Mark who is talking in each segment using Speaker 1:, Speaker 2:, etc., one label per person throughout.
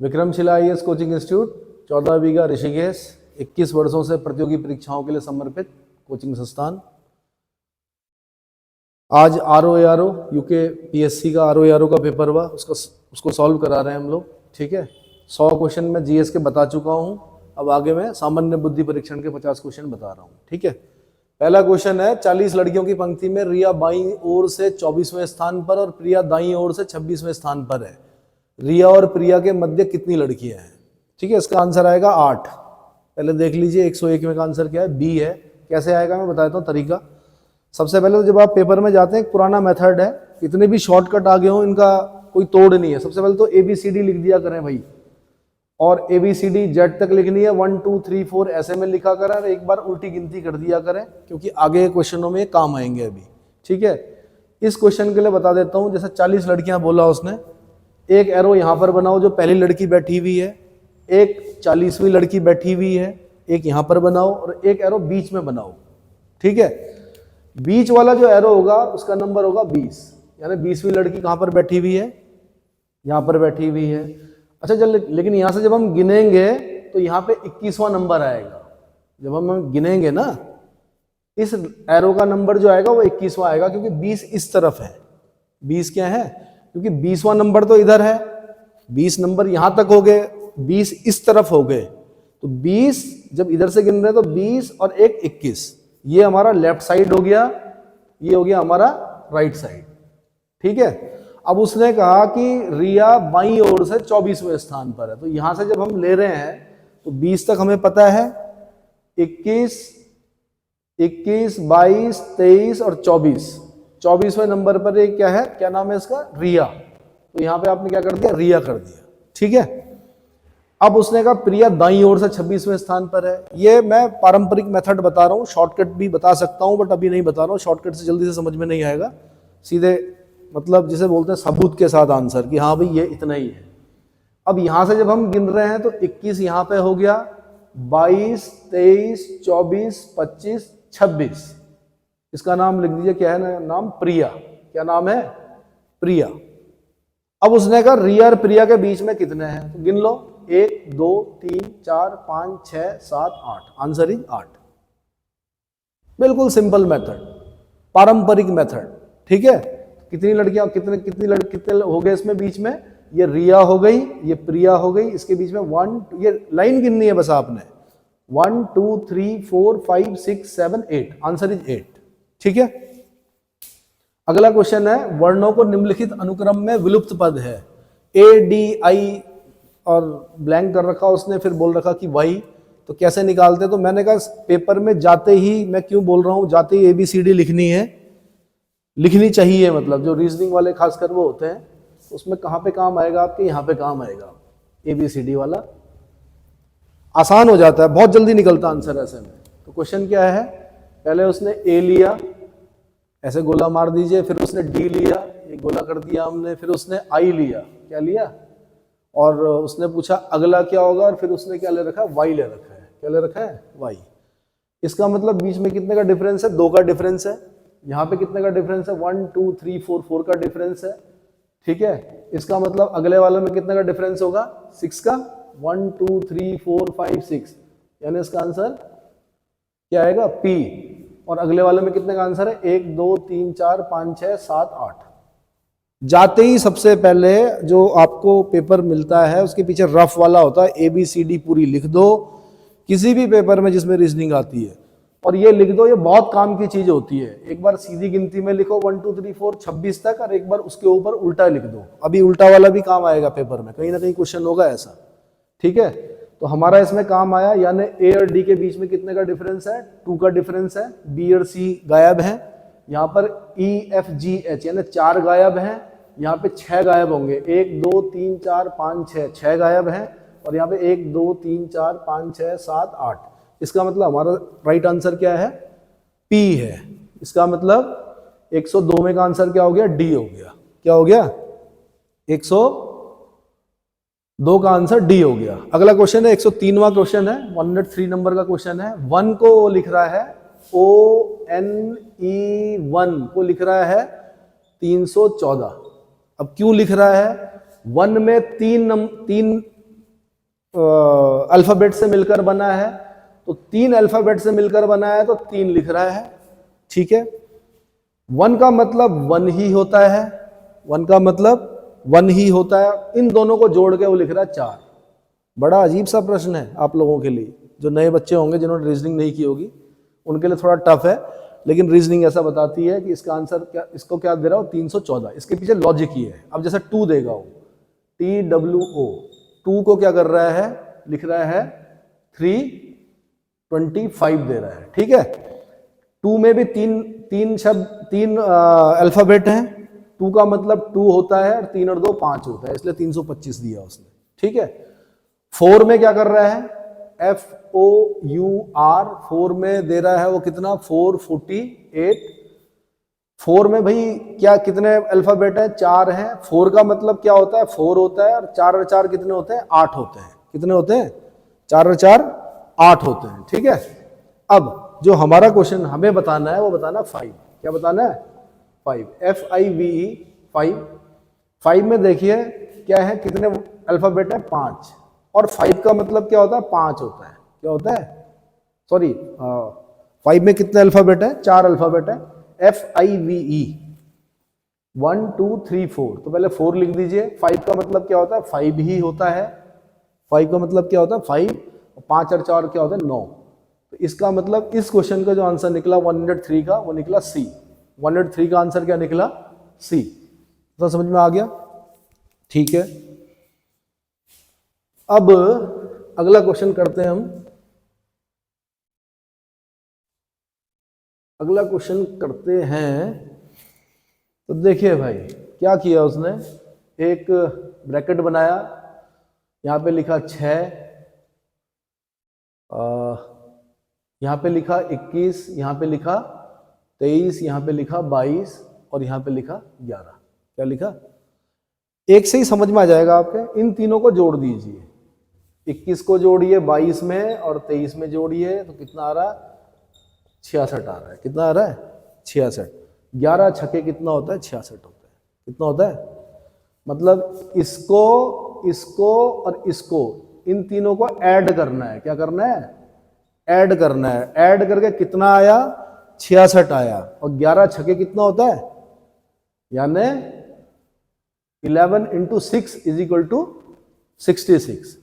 Speaker 1: Vikramshila IAS coaching institute 14 बीघा ऋषिकेश 21 वर्षों से प्रतियोगी परीक्षाओं के लिए समर्पित कोचिंग संस्थान। आज आरओ यूके पीएससी का आरओ का पेपर हुआ, उसको सॉल्व करा रहे हैं हम लोग। ठीक है, 100 क्वेश्चन मैं जीएस के बता चुका हूँ। अब आगे मैं सामान्य बुद्धि परीक्षण के 50 क्वेश्चन बता रहा हूँ। ठीक है, पहला क्वेश्चन है, 40 लड़कियों की पंक्ति में रिया बाईं ओर से 24वें स्थान पर और प्रिया दाईं ओर से 26वें स्थान पर है। रिया और प्रिया के मध्य कितनी लड़कियां हैं? ठीक है, इसका आंसर आएगा 8। पहले देख लीजिए 101 में का आंसर क्या है, बी है। कैसे आएगा मैं बताता हूँ तरीका। सबसे पहले तो जब आप पेपर में जाते हैं, एक पुराना मेथड है, इतने भी शॉर्टकट आगे हो इनका कोई तोड़ नहीं है। सबसे पहले तो ABCD लिख दिया करें भाई, और ABCD Z तक लिखनी है, 1 2 3 4 ऐसे में लिखा करें, और एक बार उल्टी गिनती कर दिया करें, क्योंकि आगे क्वेश्चनों में काम आएंगे अभी। ठीक है, इस क्वेश्चन के लिए बता देता हूँ। जैसे 40 लड़कियां बोला उसने, एक एरो यहाँ पर बनाओ जो पहली लड़की बैठी हुई है, एक 40वीं लड़की बैठी हुई है, एक यहाँ पर बनाओ, और एक एरो बीच में बनाओ। ठीक है, बीच वाला जो एरो होगा उसका नंबर होगा 20, यानी 20वीं लड़की कहाँ पर बैठी हुई है, यहाँ पर बैठी हुई है। अच्छा चल, लेकिन यहाँ से जब हम गिनेंगे तो यहाँ पे 21वां नंबर आएगा। जब हम गिनेंगे ना, इस एरो का नंबर जो आएगा वो 21वां आएगा, क्योंकि 20 इस तरफ है। 20 क्या है, क्योंकि 20वां नंबर तो इधर है, 20 नंबर यहां तक हो गए, 20 इस तरफ हो गए, तो 20 जब इधर से गिन रहे हैं तो 20 और एक 21, ये हमारा लेफ्ट साइड हो गया, ये हो गया हमारा राइट साइड। ठीक है, अब उसने कहा कि रिया बाईं ओर से 24वें स्थान पर है, तो यहां से जब हम ले रहे हैं तो 20 तक हमें पता है, 21, 22, 23 और 24वें नंबर पर एक क्या है, क्या नाम है इसका, रिया। तो यहां पे आपने क्या कर दिया, रिया कर दिया। ठीक है, अब उसने कहा प्रिया दाईं ओर से 26वें स्थान पर है। ये मैं पारंपरिक मेथड बता रहा हूं, शॉर्टकट भी बता सकता हूं, बट अभी नहीं बता रहा हूं। शॉर्टकट से जल्दी से समझ में नहीं आएगा, सीधे मतलब जिसे बोलते हैं सबूत के साथ आंसर, कि हाँ भाई ये इतना ही है। अब यहां से जब हम गिन रहे हैं तो 21 यहां पे हो गया, 22, 23, 24, 25, 26, इसका नाम लिख दीजिए, क्या है ना, नाम प्रिया। क्या नाम है, प्रिया। अब उसने कहा रिया और प्रिया के बीच में कितने हैं, तो गिन लो, 1 2 3 4 5 6 7 8, आंसर इज 8। बिल्कुल सिंपल मेथड, पारंपरिक मेथड। ठीक है, कितनी लड़कियां, कितने हो गए इसमें बीच में, ये रिया हो गई, ये प्रिया हो गई, इसके बीच में 1, ये लाइन गिननी है बस आपने, 1 2 3 4 5 6 7 8, आंसर इज 8। ठीक है, अगला क्वेश्चन है, वर्णों को निम्नलिखित अनुक्रम में विलुप्त पद है, ADI और ब्लैंक कर रखा उसने, फिर बोल रखा कि वाई, तो कैसे निकालते? तो मैंने कहा पेपर में जाते ही, मैं क्यों बोल रहा हूं, जाते ही ABCD लिखनी है, लिखनी चाहिए। मतलब जो रीजनिंग वाले खासकर वो होते हैं, उसमें कहाँ पे काम आएगा आपके, यहाँ पे काम आएगा ABCD वाला, आसान हो जाता है, बहुत जल्दी निकलता आंसर ऐसे में। तो क्वेश्चन क्या है, पहले उसने A लिया, ऐसे गोला मार दीजिए, फिर उसने D लिया, एक गोला कर दिया हमने, फिर उसने I लिया, क्या लिया, और उसने पूछा अगला क्या होगा, और फिर उसने क्या ले रखा है, Y ले रखा है। क्या ले रखा है, Y। इसका मतलब बीच में कितने का डिफरेंस है, 2 का डिफरेंस है। यहाँ पे कितने का डिफरेंस है, 1 2 3 4 4 का डिफरेंस है। ठीक है, इसका मतलब अगले वाले में कितने का डिफरेंस होगा, 6 का, 1 2 3 4 5 6, यानी इसका आंसर क्या आएगा, P। और अगले वाले में कितने का आंसर है, 1 2 3 4 5 6 7 8। जाते ही सबसे पहले जो आपको पेपर मिलता है उसके पीछे रफ वाला होता है, ABCD पूरी लिख दो, किसी भी पेपर में जिसमें रीजनिंग आती है, और ये लिख दो, ये बहुत काम की चीज होती है। एक बार सीधी गिनती में लिखो 1 2 3 4 26 तक, और एक बार उसके ऊपर उल्टा लिख दो। अभी उल्टा वाला भी काम आएगा पेपर में, कहीं ना कहीं क्वेश्चन होगा ऐसा। ठीक है, तो हमारा इसमें काम आया, यानी A और D के बीच में कितने का डिफरेंस है, 2 का डिफरेंस है। B और C गायब है, यहाँ पर E F G H यानी 4 गायब हैं, यहाँ पे 6 गायब होंगे, 1 2 3 4 5 6, 6 गायब हैं, और यहाँ पे 1 2 3 4 5 6 7 8। इसका मतलब हमारा राइट आंसर क्या है, P है। इसका मतलब 102 में का आंसर क्या हो गया, D हो गया। क्या हो गया, 102 का आंसर D हो गया। अगला क्वेश्चन है 103वां क्वेश्चन है, 103 नंबर का क्वेश्चन है। 1 को लिख रहा है ONE1 को लिख रहा है 314। अब क्यों लिख रहा है, 1 में तीन अल्फाबेट से मिलकर बना है, तो 3 अल्फाबेट से मिलकर बना है तो 3 लिख रहा है, ठीक है। 1 का मतलब 1 ही होता है, 1 का मतलब 1 ही होता है, इन दोनों को जोड़ के वो लिख रहा है 4। बड़ा अजीब सा प्रश्न है आप लोगों के लिए, जो नए बच्चे होंगे जिन्होंने रीजनिंग नहीं की होगी उनके लिए थोड़ा टफ है, लेकिन रीजनिंग ऐसा बताती है कि इसका आंसर क्या, इसको क्या दे रहा हो 314। इसके पीछे लॉजिक ये है, अब जैसे 2 देगा हो, TWO, 2 को क्या कर रहा है, लिख रहा है 325 दे रहा है, ठीक है। 2 में भी तीन शब्द, 3 अल्फाबेट हैं, 2 का मतलब 2 होता है और 3 और 2 5 होता है, इसलिए 325 दिया उसने, ठीक है। 4 में क्या कर रहा है, FOUR, 4 में दे रहा है वो कितना, 448। 4 में भाई क्या कितने अल्फाबेट है, 4 हैं। 4 का मतलब क्या होता है, 4 होता है, और 4 और 4 कितने होते हैं, 8 होते हैं। कितने होते हैं, 4 और 4 8 होते हैं, ठीक है। अब जो हमारा क्वेश्चन हमें बताना है वो बताना 5, क्या बताना है, 5, FIVE 5। 5 में देखिए क्या है, कितने अल्फाबेट है, 5, और 5 का मतलब क्या होता है, 5 होता है, क्या होता है, सॉरी 5 में कितने अल्फाबेट है, 4 अल्फाबेट है, FIVE 1 2 3 4, तो पहले 4 लिख दीजिए। 5 का मतलब क्या होता है, 5 ही होता है, 5 का मतलब क्या होता है, 5, 5 और 4 क्या होता है, 9। तो इसका मतलब इस क्वेश्चन का जो आंसर निकला 103 का, वो निकला C। 103 का आंसर क्या निकला, C। तो समझ में आ गया, ठीक है। अब अगला क्वेश्चन करते हैं हम। अगला क्वेश्चन करते हैं, तो देखिए भाई क्या किया उसने, एक ब्रैकेट बनाया, यहां पे लिखा 6, यहां पे लिखा 21, यहां पे लिखा 23, यहां पे लिखा 22, और यहां पे लिखा 11। क्या लिखा, एक से ही समझ में आ जाएगा आपके। इन तीनों को जोड़ दीजिए, 21 को जोड़िए 22 में और 23 में जोड़िए, तो कितना आ रहा है, 66 आ रहा है। कितना आ रहा है, 66। 11 छक्के कितना होता है, 66 होता है। कितना होता है, मतलब इसको, इसको और इसको, इन तीनों को ऐड करना है। क्या करना है, ऐड करना है। ऐड करके कितना आया, 66 आया, और 11 छक्के कितना होता है, यानी 11 × 6 = 66।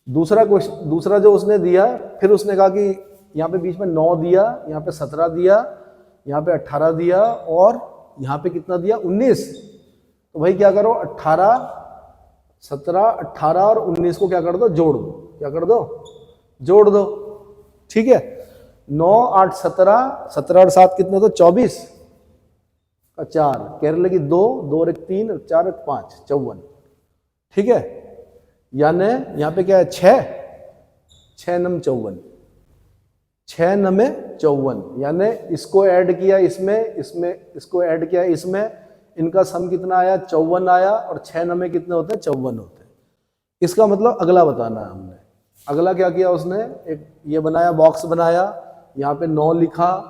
Speaker 1: दूसरा क्वेश्चन, दूसरा जो उसने दिया, फिर उसने कहा कि यहाँ पे बीच में 9 दिया, यहाँ पे 17 दिया, यहाँ पे 18 दिया, और यहाँ पे कितना दिया, 19। तो भाई क्या करो, 18, 17, 18 और 19 को क्या कर दो, जोड़ दो। क्या कर दो, जोड़ दो, ठीक है। 9 8 17, 17 और 7 कितने, तो 24 का 4, केरले की 2, 2 और 1 3, और 4 और 5 54, ठीक है। यानी यहाँ पे क्या है, 6, 6 9 54, 6 9 54, यानी इसको ऐड किया इसमें, इसमें इसको ऐड किया इसमें, इनका सम कितना आया, 54 आया, और 6 9 कितने होते हैं, 54 होते हैं। इसका मतलब अगला बताना है हमने। अगला क्या किया उसने, एक ये बनाया, बॉक्स बनाया, यहाँ पे 9 लिखा,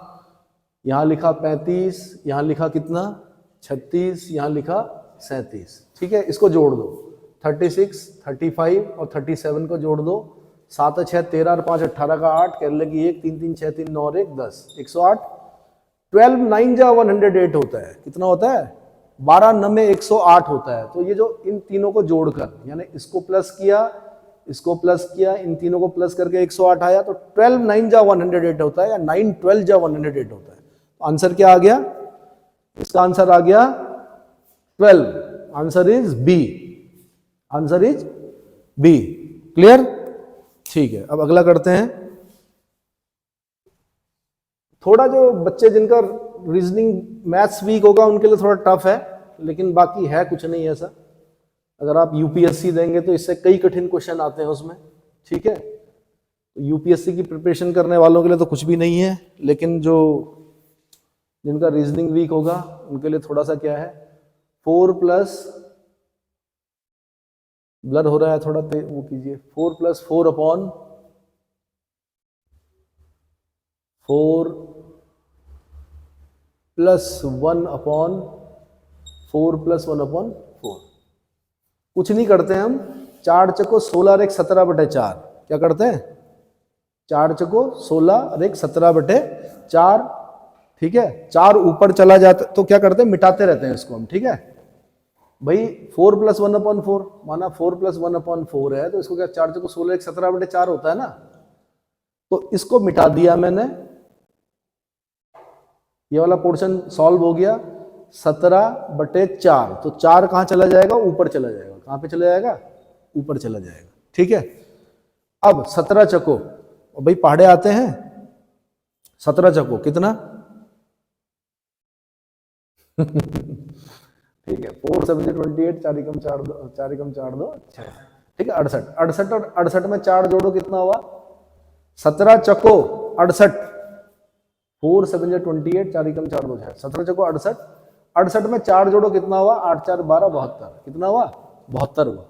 Speaker 1: यहाँ लिखा 35, यहाँ लिखा कितना, 36, यहाँ लिखा 37, ठीक है। इसको जोड़ दो, 36, 35 और 37 को जोड़ दो। 7 और 6 13 और 5 18 का 8, केरले की 1 3 3 6 3 9 और 1 10, 108। 12 9 जा 108 होता है। कितना होता है, 12 9 108 होता है। तो ये जो इन तीनों को जोड़कर, यानी इसको प्लस किया, इसको प्लस किया, इन तीनों को प्लस करके 108 आया, तो 12 9 जा 108 होता है, या 9 12 जा 108 होता है। तो आंसर क्या आ गया, इसका आंसर आ गया 12। Answer is B, answer is B. Clear, ठीक है। अब अगला करते हैं। थोड़ा जो बच्चे जिनका रीजनिंग मैथ्स वीक होगा उनके लिए थोड़ा टफ है, लेकिन बाकी है कुछ नहीं ऐसा। अगर आप यूपीएससी देंगे तो इससे कई कठिन क्वेश्चन आते हैं उसमें, ठीक है। तो यूपीएससी की प्रिपरेशन करने वालों के लिए तो कुछ भी नहीं है, लेकिन जो जिनका रीजनिंग वीक होगा उनके लिए थोड़ा सा क्या है, 4+ ब्लर हो रहा है थोड़ा, वो कीजिए, 4 + 4 अपॉन 4 + 1 अपॉन 4 + 1 अपॉन 4। कुछ नहीं करते हम, 4 चको 16 और 1 17/4 क्या करते हैं, 4 चको 16 और 1 17/4, ठीक है। 4 ऊपर चला जाता तो क्या करते हैं, मिटाते रहते हैं इसको हम, ठीक है भाई। 4 + 1/4 माना 4 + 1/4 है, तो इसको क्या 4 चको 16 1 17/4 होता है ना, तो इसको मिटा दिया मैंने, ये वाला पोर्शन सॉल्व हो गया। 17/4 तो 4 कहां चला जाएगा, ऊपर चला जाएगा। कहां पे चला जाएगा, ऊपर चला जाएगा, ठीक है। अब 17 चको, भाई पहाड़े आते हैं, 17 चको कितना ठीक है, 4 7 28, 4 एकम 4 2, 4 एकम 4 2 6, ठीक है 68, 68 और 68 में 4 जोड़ो कितना हुआ, 17 चको 68, 4 7 28, 4 एकम 4 2 6, 17 चको 68, 68 में 4 जोड़ो कितना हुआ, 8 4 12 72, कितना हुआ 72 हुआ।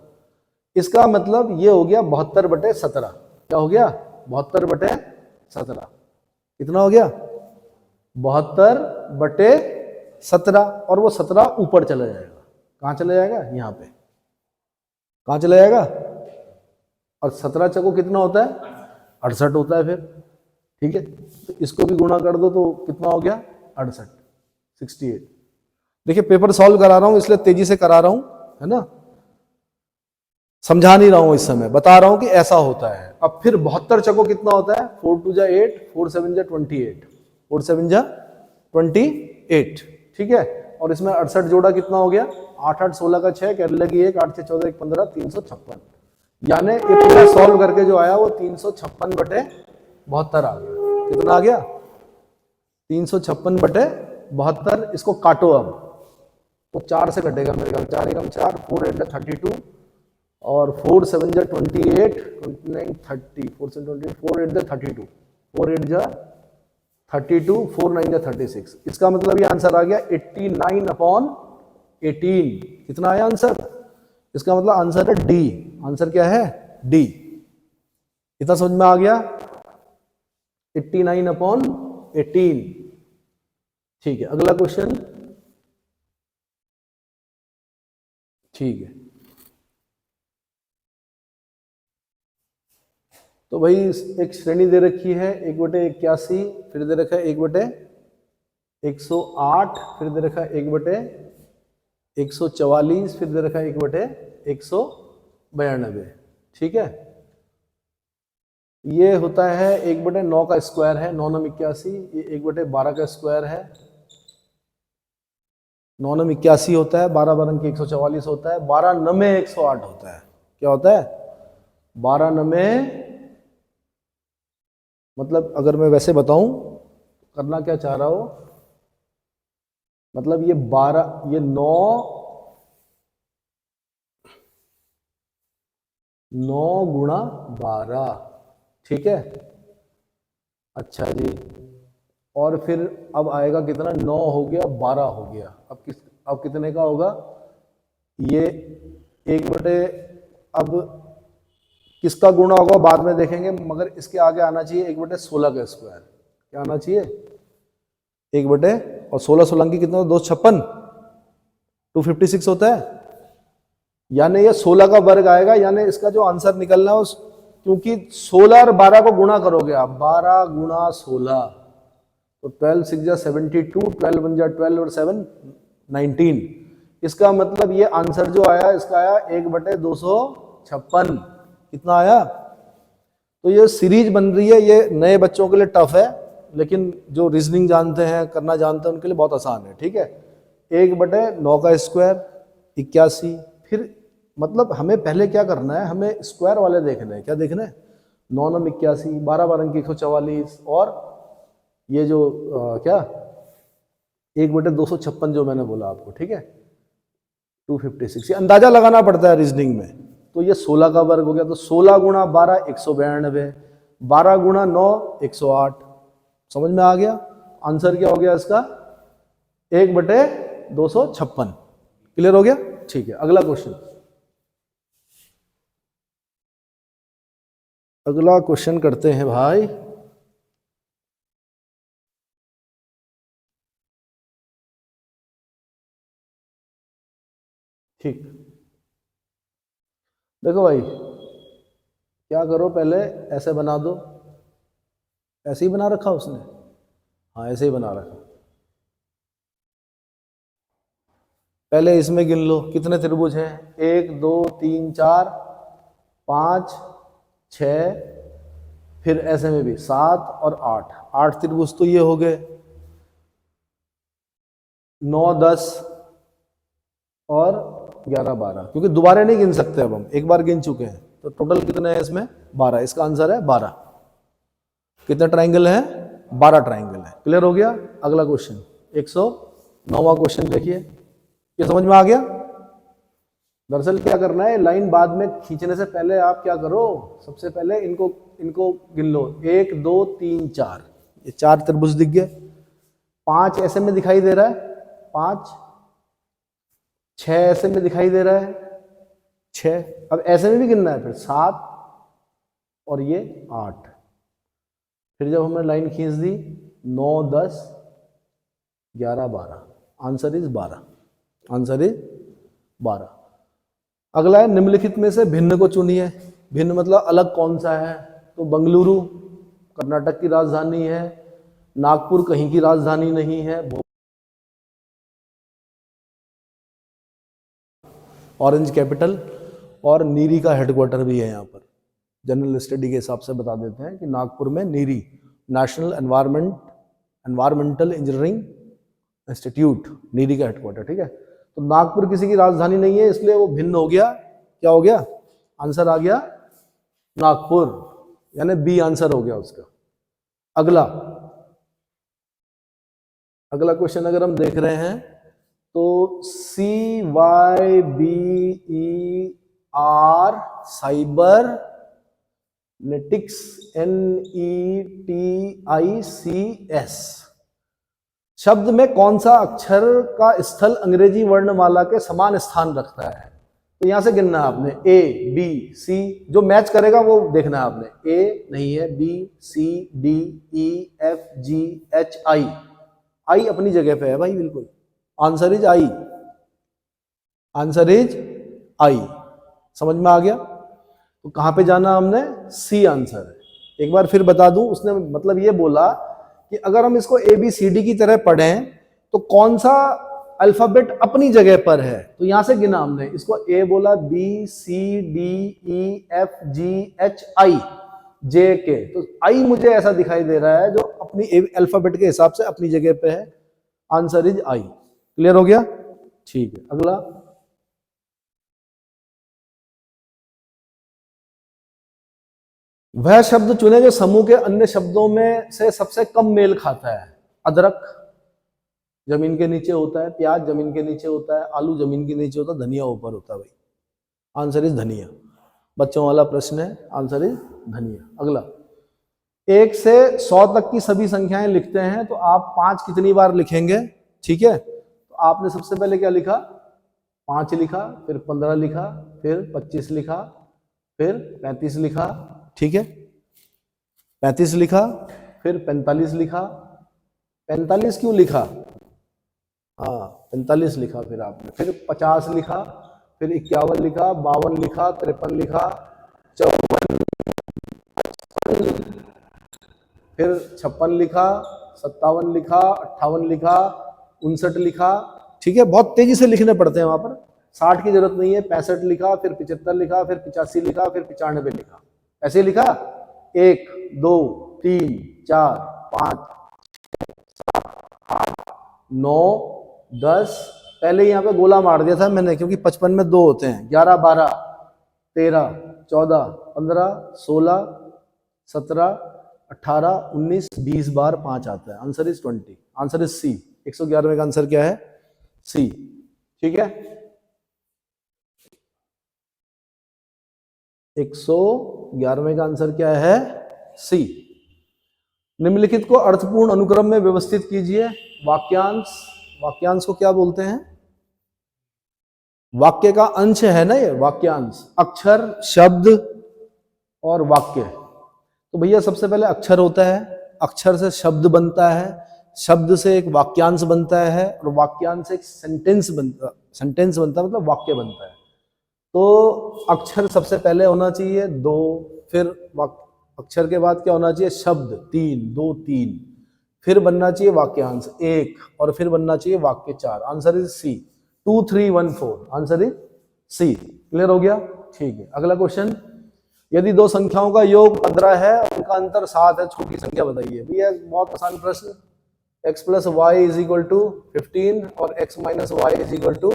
Speaker 1: इसका मतलब ये हो गया 72/17, क्या हो गया 72/17, कितना हो गया 72/17, और वो 17 ऊपर चला जाएगा। कहां चला जाएगा, यहां पे, कहां चला जाएगा, और 17 चको कितना होता है 68 होता है फिर, ठीक है। तो इसको भी गुणा कर दो तो कितना हो गया 68, 68। देखिए पेपर सॉल्व करा रहा हूं इसलिए तेजी से करा रहा हूं, है ना, समझा नहीं रहा हूं इस समय, बता रहा हूं कि ऐसा होता है। अब फिर 72 चको कितना होता है, 4 2 जा 8, 4 7 जा 28, 4 7 जा 28, ठीक है। और इसमें 68 जोड़ा कितना हो गया, 8 8 16 का 6, कर लगी 1 8 6 14 1 15, 356, यानी ये पूरा सॉल्व करके जो आया वो 356/72 आ गया। कितना आ गया 356/72। इसको काटो अब, तो 4 से कटेगा मेरे ख्याल, 4 एकम 4, 4 8 32, और 4 7 जा 28, 29 30, 4 7 28, 4 8 जा 32, 4 8 जा 32, 4 9 जा 36। इसका मतलब ये आंसर आ गया 89/18। कितना आया आंसर, इसका मतलब आंसर है डी। आंसर क्या है, डी। इतना समझ में आ गया, 89/18, ठीक है। अगला क्वेश्चन, ठीक है। तो भाई एक श्रेणी दे रखी है 1/81, फिर दे रखा है 1/108, फिर दे रखा है 1/144, फिर दे रखा है 1/192, ठीक है। ये होता है 1/9 का स्क्वायर है, 9 9 81, ये 1/12 का स्क्वायर है, 9 9 81 होता है, 12 12 के 144 होता है, 12 9 108 होता है। क्या होता है 12 9, मतलब अगर मैं वैसे बताऊं करना क्या चाह रहा हो, मतलब ये 12, ये 9 गुणा 12, ठीक है। अच्छा जी, और फिर अब आएगा कितना, 9 हो गया, 12 हो गया, अब कितने का होगा ये 1 बटे, अब किसका गुणा होगा बाद में देखेंगे, मगर इसके आगे आना चाहिए 1/16 का स्क्वायर। क्या आना चाहिए 1 और 16 16 की कितना, 256, 256 होता है, यानी ये 16 का वर्ग आएगा, यानी इसका जो आंसर निकलना है उस, क्योंकि 16 और 12 को गुणा करोगे आप, 12 गुणा 16 तो 12 6 जा 72, 12 1 जा 12 और 7 19। इसका मतलब ये आंसर जो आया इसका आया 1/256। कितना आया, तो ये सीरीज बन रही है, ये नए बच्चों के लिए टफ है, लेकिन जो रीजनिंग जानते हैं करना जानते हैं उनके लिए बहुत आसान है, ठीक है। 1/9 का स्क्वायर 81, फिर मतलब हमें पहले क्या करना है, हमें स्क्वायर वाले देखना है। क्या देखना है, 9 9 81, 12 12 की 144, और ये जो क्या 1/256 जो मैंने बोला आपको, ठीक है 256। ये अंदाजा लगाना पड़ता है रीजनिंग में। तो ये 16 का वर्ग हो गया, तो 16 गुणा 12 192, 12 गुणा 9 108। समझ में आ गया, आंसर क्या हो गया इसका 1/256। क्लियर हो गया, ठीक है। अगला क्वेश्चन, अगला क्वेश्चन करते हैं भाई। ठीक, देखो भाई, क्या करो, पहले ऐसे बना दो। ऐसे ही बना रखा उसने? हाँ, ऐसे ही बना रखा। पहले इसमें गिन लो कितने त्रिभुज हैं। 1 2 3 4 5 6, फिर ऐसे में भी 7 और 8, 8 त्रिभुज तो ये हो गए। 9 10 और 11 12, क्योंकि दोबारा नहीं गिन सकते, अब हम एक बार गिन चुके हैं। तो टोटल कितने हैं इसमें? 12। इसका आंसर है 12। कितने ट्राइंगल हैं? 12 ट्राइंगल है। क्लियर हो गया? अगला क्वेश्चन 109वां क्वेश्चन देखिए। ये समझ में आ गया? दरअसल क्या करना है, लाइन बाद में खींचने से पहले आप क्या करो, सबसे पहले इनको गिन लो। 1 2 3 4, ये 4 त्रिभुज दिख गए। 5 ऐसे में दिखाई दे रहा है, 5। 6 ऐसे में दिखाई दे रहा है, 6। अब ऐसे में भी गिनना है, फिर 7 और ये 8। फिर जब हमने लाइन खींच दी, 9 10 11 12, आंसर इज 12। Answer is 12। अगला है, निम्नलिखित में से भिन्न को चुनिए। भिन्न मतलब अलग कौन सा है? तो बेंगलुरु कर्नाटक की राजधानी है, नागपुर कहीं की राजधानी नहीं है, ऑरेंज कैपिटल, और नीरी का हेडक्वार्टर भी है यहाँ पर। जनरल स्टडी के हिसाब से बता देते हैं कि नागपुर में NEERI, national environmental engineering institute, NEERI का हेडक्वार्टर। ठीक है, तो नागपुर किसी की राजधानी नहीं है, इसलिए वो भिन्न हो गया। क्या हो गया? आंसर आ गया नागपुर, यानी बी आंसर हो गया उसका। अगला क्वेश्चन अगर हम देख रहे हैं तो CYBER साइबरनेटिक्स, NETICS शब्द में कौन सा अक्षर का स्थल अंग्रेजी वर्णमाला के समान स्थान रखता है? तो यहां से गिनना है आपने, A B C, जो मैच करेगा वो देखना है आपने। A नहीं है, B C D E F G H I, I अपनी जगह पे है भाई, बिल्कुल। Answer is I। Answer is I। समझ में आ गया? तो कहां पे जाना हमने? C आंसर है। एक बार फिर बता दूं, उसने मतलब ये बोला कि अगर हम इसको ABCD की तरह पढ़ें तो कौन सा अल्फाबेट अपनी जगह पर है, तो यहां से गिना हमने। इसको A बोला, B C D E F G H I J K, तो I मुझे ऐसा दिखाई दे रहा है जो अपनी अल्फाबेट के हिसाब से अपनी जगह पे है। Answer is I। क्लियर हो गया? ठीक है, अगला। वह शब्द चुने जो समूह के अन्य शब्दों में से सबसे कम मेल खाता है। अदरक जमीन के नीचे होता है, प्याज जमीन के नीचे होता है, आलू जमीन के नीचे होता है, धनिया ऊपर होता है भाई। आंसर इज धनिया। बच्चों वाला प्रश्न है, आंसर इज धनिया। अगला, 1 से 100 तक की सभी संख्याएं लिखते हैं तो आप 5 कितनी बार लिखेंगे? ठीक है, तो आपने सबसे पहले क्या लिखा? 5 लिखा, फिर 15 लिखा, फिर 25 लिखा, फिर 35 लिखा। ठीक है, 35 लिखा, फिर 45 लिखा। 45 क्यों लिखा? हाँ, 45 लिखा। फिर आपने फिर 50 लिखा, फिर 51 लिखा, 52 लिखा, 53 लिखा, 54, फिर 56 लिखा, 57 लिखा, 58 लिखा, 59 लिखा। ठीक है, बहुत तेजी से लिखने पड़ते हैं वहां पर, 60 की जरूरत नहीं है। 65 लिखा, फिर 75 लिखा, फिर 85 लिखा, फिर 95 लिखा। ऐसे लिखा, 1 2 3 4 5 9 10, पहले यहाँ पे गोला मार दिया था मैंने, क्योंकि 55 में 2 होते हैं। 11 12 13 14 15 16 17 18 19 20 बार 5 आता है। Answer is 20। Answer is C. 111वें का आंसर क्या है? सी। ठीक है, 111वें का आंसर क्या है? सी। निम्नलिखित को अर्थपूर्ण अनुक्रम में व्यवस्थित कीजिए। वाक्यांश, वाक्यांश को क्या बोलते हैं? वाक्य का अंश है ना ये वाक्यांश, अक्षर, शब्द और वाक्य। तो भैया सबसे पहले अक्षर होता है, अक्षर से शब्द बनता है, शब्द से एक वाक्यांश बनता है, और वाक्यांश से एक सेंटेंस बनता मतलब वाक्य बनता है। तो अक्षर सबसे पहले होना चाहिए 2, फिर अक्षर के बाद क्या होना चाहिए, शब्द 3, 2 3, फिर बनना चाहिए वाक्यांश 1, और फिर बनना चाहिए वाक्य 4। Answer is C, 2 3 1 4, answer is C. Clear हो गया? ठीक है। अगला क्वेश्चन, यदि दो संख्याओं का योग 15 है और उनका अंतर 7 है, छोटी संख्या बताइए। भैया बहुत आसान प्रश्न, x plus Y is equal to 15 और x minus Y is equal to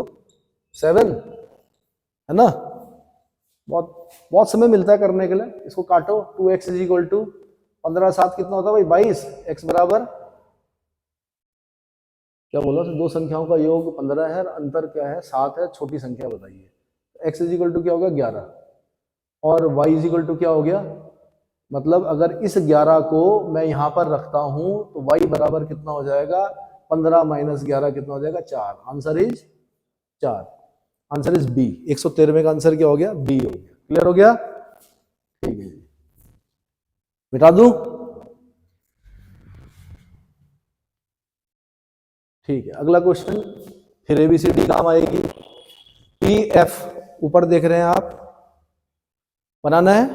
Speaker 1: 7, है ना। बहुत बहुत समय मिलता है करने के लिए। इसको काटो, 2x इज इक्वल टू 15 7 कितना होता है भाई, 22। x बराबर क्या बोला, दो संख्याओं का योग 15 है, अंतर क्या है, 7 है, छोटी संख्या बताइए। x इज इक्वल टू क्या हो गया, 11, और y इज इक्वल टू क्या हो गया, मतलब अगर इस 11 को मैं यहां पर रखता हूं तो y बराबर कितना हो जाएगा, 15 माइनस 11 कितना हो जाएगा, 4। Answer is 4, answer is B. 113वें का आंसर क्या हो गया, बी हो गया। क्लियर हो गया? ठीक है, मिटा दूं? ठीक है। अगला क्वेश्चन, फिर एबीसीडी काम आएगी। पी एफ ऊपर देख रहे हैं आप, बनाना है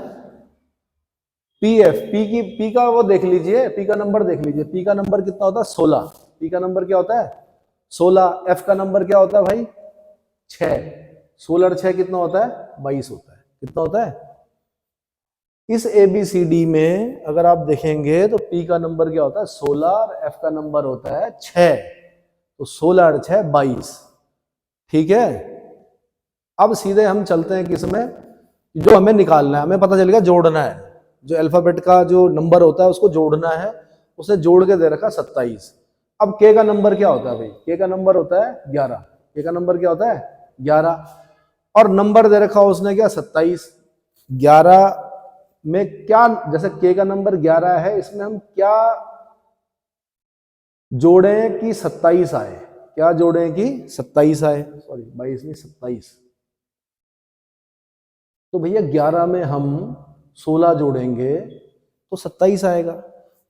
Speaker 1: पी एफ। पी का वो देख लीजिए, पी का नंबर देख लीजिए। पी का नंबर कितना होता है, 16। पी का नंबर क्या होता है, 16। एफ का नंबर क्या होता है भाई, 6। 16 और 6 कितना होता है, 22 होता है। कितना होता है? इस एबीसीडी में अगर आप देखेंगे तो पी का नंबर क्या होता है, 16, और एफ का नंबर होता है 6। तो 16 और 6 22। ठीक है। अब सीधे हम चलते हैं किस में, जो हमें निकालना है, हमें पता चलेगा जोड़ना है। जो अल्फाबेट का जो नंबर होता है उसको जोड़ना है, उसे जोड़ के दे रखा 27। अब के का नंबर क्या होता है भाई, के का नंबर होता है 11। के का नंबर क्या होता है, 11, और नंबर दे रखा उसने क्या, 27। 11 में क्या, जैसे के का नंबर 11 है, इसमें हम क्या जोड़ें कि 27 आए, क्या जोड़ें कि 27 आए, सॉरी 22 नहीं 27। तो भैया 11 में हम 16 जोड़ेंगे तो 27 आएगा,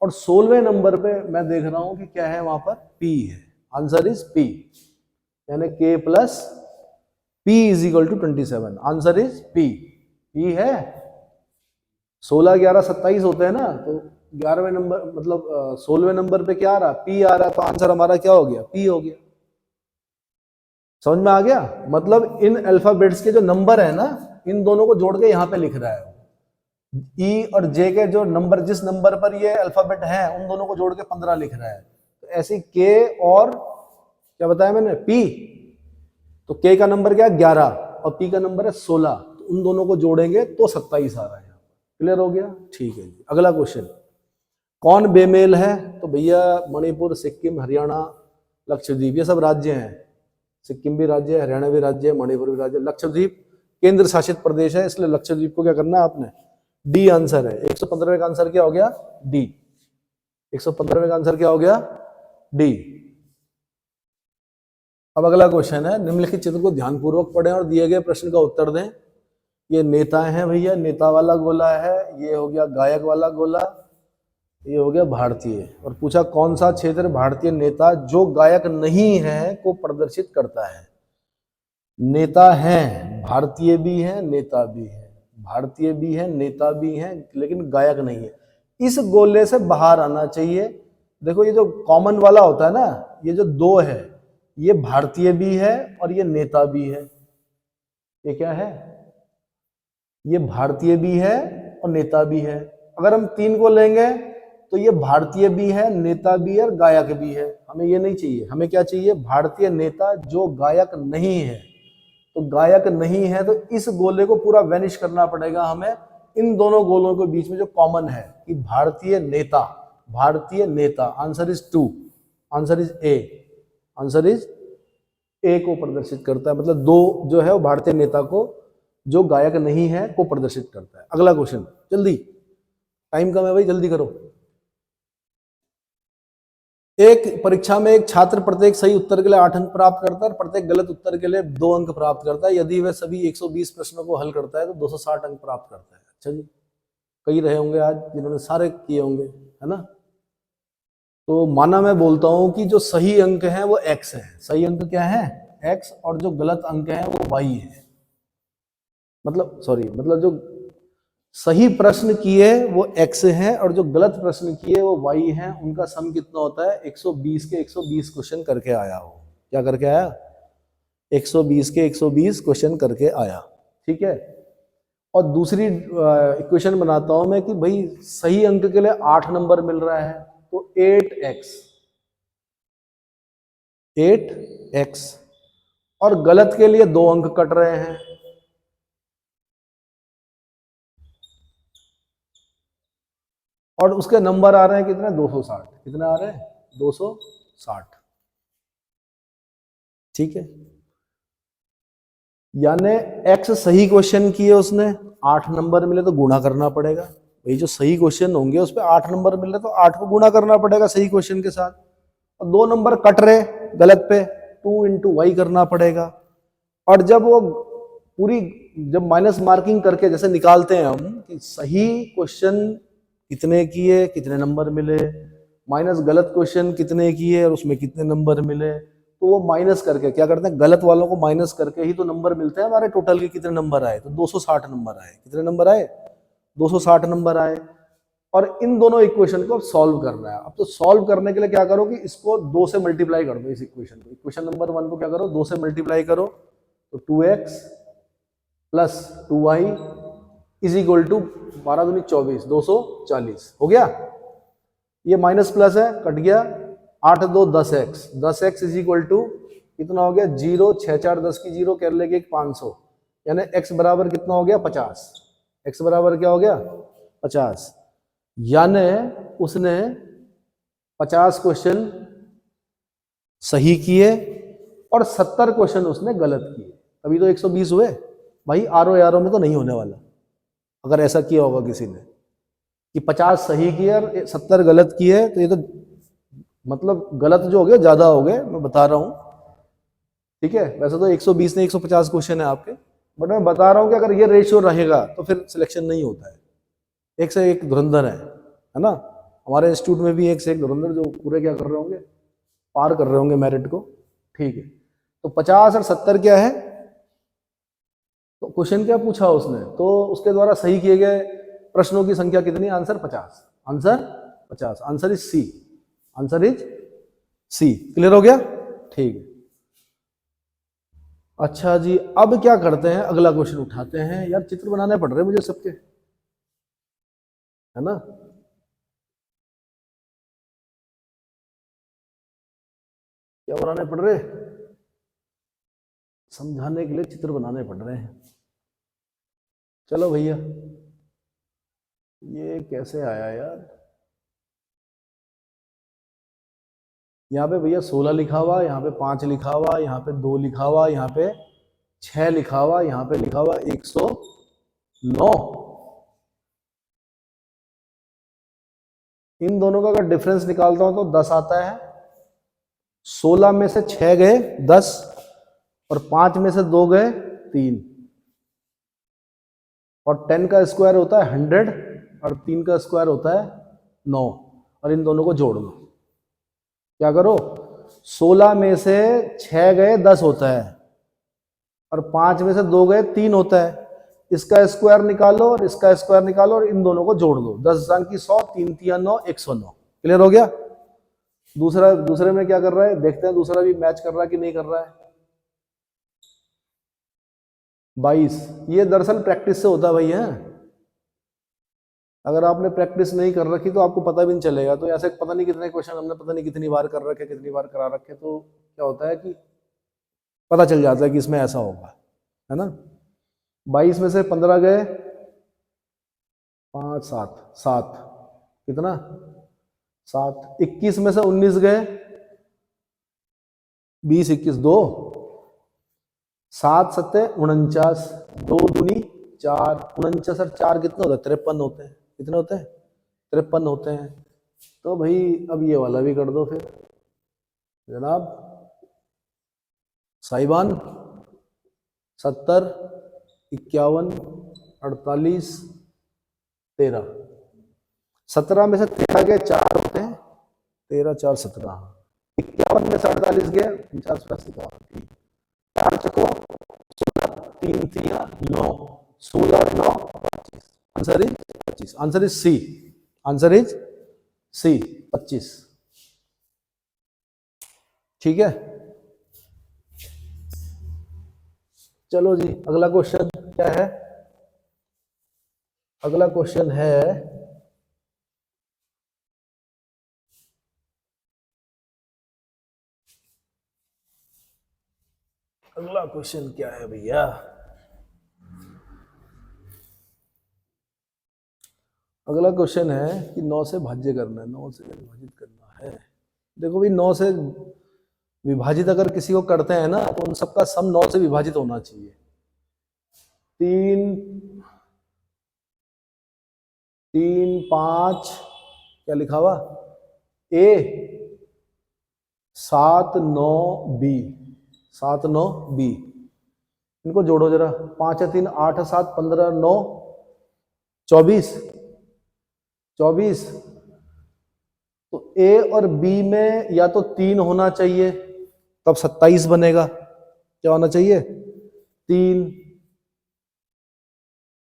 Speaker 1: और 16वें नंबर पे मैं देख रहा हूं कि क्या है, वहां पर P है। आंसर इज P, यानी K plus P is equal to 27। Answer is P, P है। 16 11 27 होते हैं ना, तो 11वें नंबर मतलब 16वें नंबर पे क्या आ रहा, P आ रहा, तो आंसर हमारा क्या हो गया, P हो गया। समझ में आ गया? मतलब इन अल्फाबेट्स के जो नंबर है ना, इन दोनों को जोड़ के यहां पे लिख रहा है। ई और जे के जो नंबर, जिस नंबर पर ये अल्फाबेट है, उन दोनों को जोड़ के 15 लिख रहा है। तो ऐसे के और क्या बताया मैंने, पी। तो के का नंबर क्या है, 11, और पी का नंबर है 16। तो उन दोनों को जोड़ेंगे तो 27 आ रहा है। क्लियर हो गया? ठीक है जी। अगला क्वेश्चन, कौन बेमेल है? तो भैया मणिपुर, सिक्किम, हरियाणा, लक्षद्वीप, ये सब राज्य हैं। सिक्किम भी राज्य है, हरियाणा भी राज्य है, मणिपुर भी राज्य है, लक्षद्वीप केंद्र शासित प्रदेश है, इसलिए लक्षद्वीप को क्या करना है आपने, डी आंसर है। 115वें का आंसर क्या हो गया, डी। 115वें का आंसर क्या हो गया, डी। अब अगला क्वेश्चन है, निम्नलिखित चित्र को ध्यानपूर्वक पढ़ें और दिए गए प्रश्न का उत्तर दें। ये नेता है भैया, नेता वाला गोला है, ये हो गया गायक वाला गोला, ये हो गया भारतीय। और पूछा कौन सा क्षेत्र भारतीय नेता जो गायक नहीं है को प्रदर्शित करता है। नेता हैं, भारतीय भी हैं, नेता भी हैं, भारतीय भी हैं, नेता भी हैं, लेकिन गायक नहीं है। इस गोले से बाहर आना चाहिए। देखो ये जो कॉमन वाला होता है ना, ये जो दो है, ये भारतीय भी है और ये नेता भी है। ये क्या है, ये भारतीय भी है और नेता भी है। अगर हम तीन को लेंगे तो ये भारतीय भी है, नेता भी है और गायक भी है। हमें ये नहीं चाहिए, हमें क्या चाहिए, भारतीय नेता जो गायक नहीं है। तो गायक नहीं है तो इस गोले को पूरा वैनिश करना पड़ेगा हमें, इन दोनों गोलों के बीच में जो कॉमन है कि भारतीय नेता, भारतीय नेता। Answer is 2, answer is A, answer is ए को प्रदर्शित करता है। मतलब दो जो है वो भारतीय नेता को जो गायक नहीं है को प्रदर्शित करता है। अगला क्वेश्चन, जल्दी, टाइम कम है भाई, जल्दी करो। एक परीक्षा में एक छात्र प्रत्येक सही उत्तर के लिए 8 अंक प्राप्त करता है और प्रत्येक गलत उत्तर के लिए 2 अंक प्राप्त करता है। यदि वह सभी 120 प्रश्नों को हल करता है तो 260 अंक प्राप्त करता है। अच्छा जी, कई रहे होंगे आज जिन्होंने सारे किए होंगे, है ना। तो माना मैं बोलता हूं कि जो सही अंक है वो x है। सही अंक क्या है, x, और जो गलत अंक है वो y है। मतलब सॉरी, मतलब जो सही प्रश्न किए वो x है और जो गलत प्रश्न किए वो y है, उनका सम कितना होता है? 120 के 120 क्वेश्चन करके आया हो। क्या करके आया? 120 के 120 क्वेश्चन करके आया। ठीक है। और दूसरी इक्वेशन बनाता हूं मैं कि भाई सही अंक के लिए 8 नंबर मिल रहा है, तो 8x और गलत के लिए 2 अंक कट रहे हैं, और उसके नंबर आ रहे हैं कितने? 260। कितने आ रहे हैं? 260। ठीक है। यानी x सही क्वेश्चन किए उसने, 8 नंबर मिले तो गुणा करना पड़ेगा। भाई जो सही क्वेश्चन होंगे उस पर 8 नंबर मिले तो 8 को गुणा करना पड़ेगा सही क्वेश्चन के साथ। और 2 नंबर कट रहे गलत पे, 2 इंटू वाई करना पड़ेगा। और जब वो पूरी, जब माइनस मार्किंग करके जैसे निकालते हैं हम कि सही क्वेश्चन कितने किए, कितने नंबर मिले, माइनस गलत क्वेश्चन कितने किए और उसमें कितने नंबर मिले, तो वो माइनस करके क्या करते हैं, गलत वालों को माइनस करके ही तो नंबर मिलते हैं हमारे टोटल के। कितने नंबर आए? तो 260 नंबर आए। कितने नंबर आए? 260 नंबर आए। और इन दोनों इक्वेशन को सॉल्व करना है। अब तो सॉल्व करने के लिए क्या करो कि इसको 2 से मल्टीप्लाई कर दो। इस इक्वेशन को, इक्वेशन नंबर 1 को क्या करो, 2 से मल्टीप्लाई करो, तो 2x plus 2y is equal to 12 दूनी 24, 240 हो गया। ये माइनस प्लस है, कट गया, 8 2 10x, 10x is equal to कितना हो गया? 0, 6 4 10 की 0 कर लेके 500, यानी x बराबर कितना हो गया? 50। x बराबर क्या हो गया? 50। यानी उसने 50 क्वेश्चन सही किए और 70 क्वेश्चन उसने गलत किए, तभी तो 120 हुए। भाई आरो यारो में तो नहीं होने वाला अगर ऐसा किया होगा किसी ने कि 50 सही किए और 70 गलत किए, तो ये तो मतलब गलत जो हो गया ज्यादा हो गए, मैं बता रहा हूं। ठीक है, वैसे तो 120 ने 150 क्वेश्चन है आपके, बट मैं बता रहा हूं कि अगर ये रेशियो रहेगा तो फिर सिलेक्शन नहीं होता है। एक से एक धुरंधर है ना। हमारे इंस्टीट्यूट में भी एक से एक धुरंधर जो पूरे क्या कर रहे होंगे, पार कर रहे होंगे मेरिट को। ठीक है, तो 50 और 70 क्या है? तो क्वेश्चन क्या पूछा उसने, तो उसके द्वारा सही किए गए प्रश्नों की संख्या कितनी? Answer 50। Answer 50। Answer is C. Answer is C. Clear हो गया? ठीक है। अच्छा जी, अब क्या करते हैं, अगला क्वेश्चन उठाते हैं। यार चित्र बनाने पड़ रहे मुझे सबके, है ना। क्या बनाने पड़ रहे? समझाने के लिए चित्र बनाने पड़ रहे हैं। चलो भैया, ये कैसे आया यार? यहाँ पे भैया 16 लिखा हुआ, यहाँ पे 5 लिखा हुआ, यहाँ पे 2 लिखा हुआ, यहाँ पे 6 लिखा हुआ, यहाँ पे लिखा हुआ 109। इन दोनों का अगर डिफरेंस निकालता हूं तो 10 आता है। 16 में से 6 गए 10, और 5 में से 2 गए 3, और 10 का स्क्वायर होता है 100, और 3 का स्क्वायर होता है 9, और इन दोनों को जोड़ लो। क्या करो, 16 में से 6 गए 10 होता है, और 5 में से 2 गए 3 होता है। इसका स्क्वायर निकालो और इसका स्क्वायर निकालो और इन दोनों को जोड़ दो। 10 की 100, 3 3 9, 109। क्लियर हो गया? दूसरे में क्या कर रहा है देखते हैं, दूसरा भी मैच कर रहा है कि नहीं कर रहा है। 22। ये दरअसल प्रैक्टिस से होता है भाई है। अगर आपने प्रैक्टिस नहीं कर रखी तो आपको पता भी नहीं चलेगा। तो ऐसे पता नहीं कितने क्वेश्चन हमने पता नहीं कितनी बार कर रखे, कितनी बार करा रखे, तो क्या होता है कि पता चल जाता है कि इसमें ऐसा होगा, है ना। 22 में से 15 गए 5 7 7, कितना 7। 21 में से 19 गए 20 21 2, 7 7 49, 2 दूनी 4, 49 और 4 कितने होते हैं? 53 होते हैं। कितने होते हैं? 53 होते हैं। तो भाई अब ये वाला भी कर दो फिर जनाब। साहिबान 70 51 48 13। 17 में से 13 के 4 होते हैं, 13 4 17। 51 में से 48 गए 50 50 4 चको 3 3 9, 16 9 25, answer is 25, answer is C, answer is C 25। ठीक है, चलो जी अगला क्वेश्चन क्या है? अगला क्वेश्चन है अगला क्वेश्चन क्या है भैया? अगला क्वेश्चन है कि 9 से भाज्य करना है, 9 से विभाजित करना है। देखो भाई 9 से विभाजित अगर किसी को करते हैं ना तो उन सबका सम 9 से विभाजित होना चाहिए। 3 5 क्या लिखा हुआ? ए 7 9 बी, 7 9 बी, इनको जोड़ो जरा। 5 3 8 7 15 9 24, 24। तो ए और बी में या तो 3 होना चाहिए तब 27 बनेगा। क्या होना चाहिए? 3।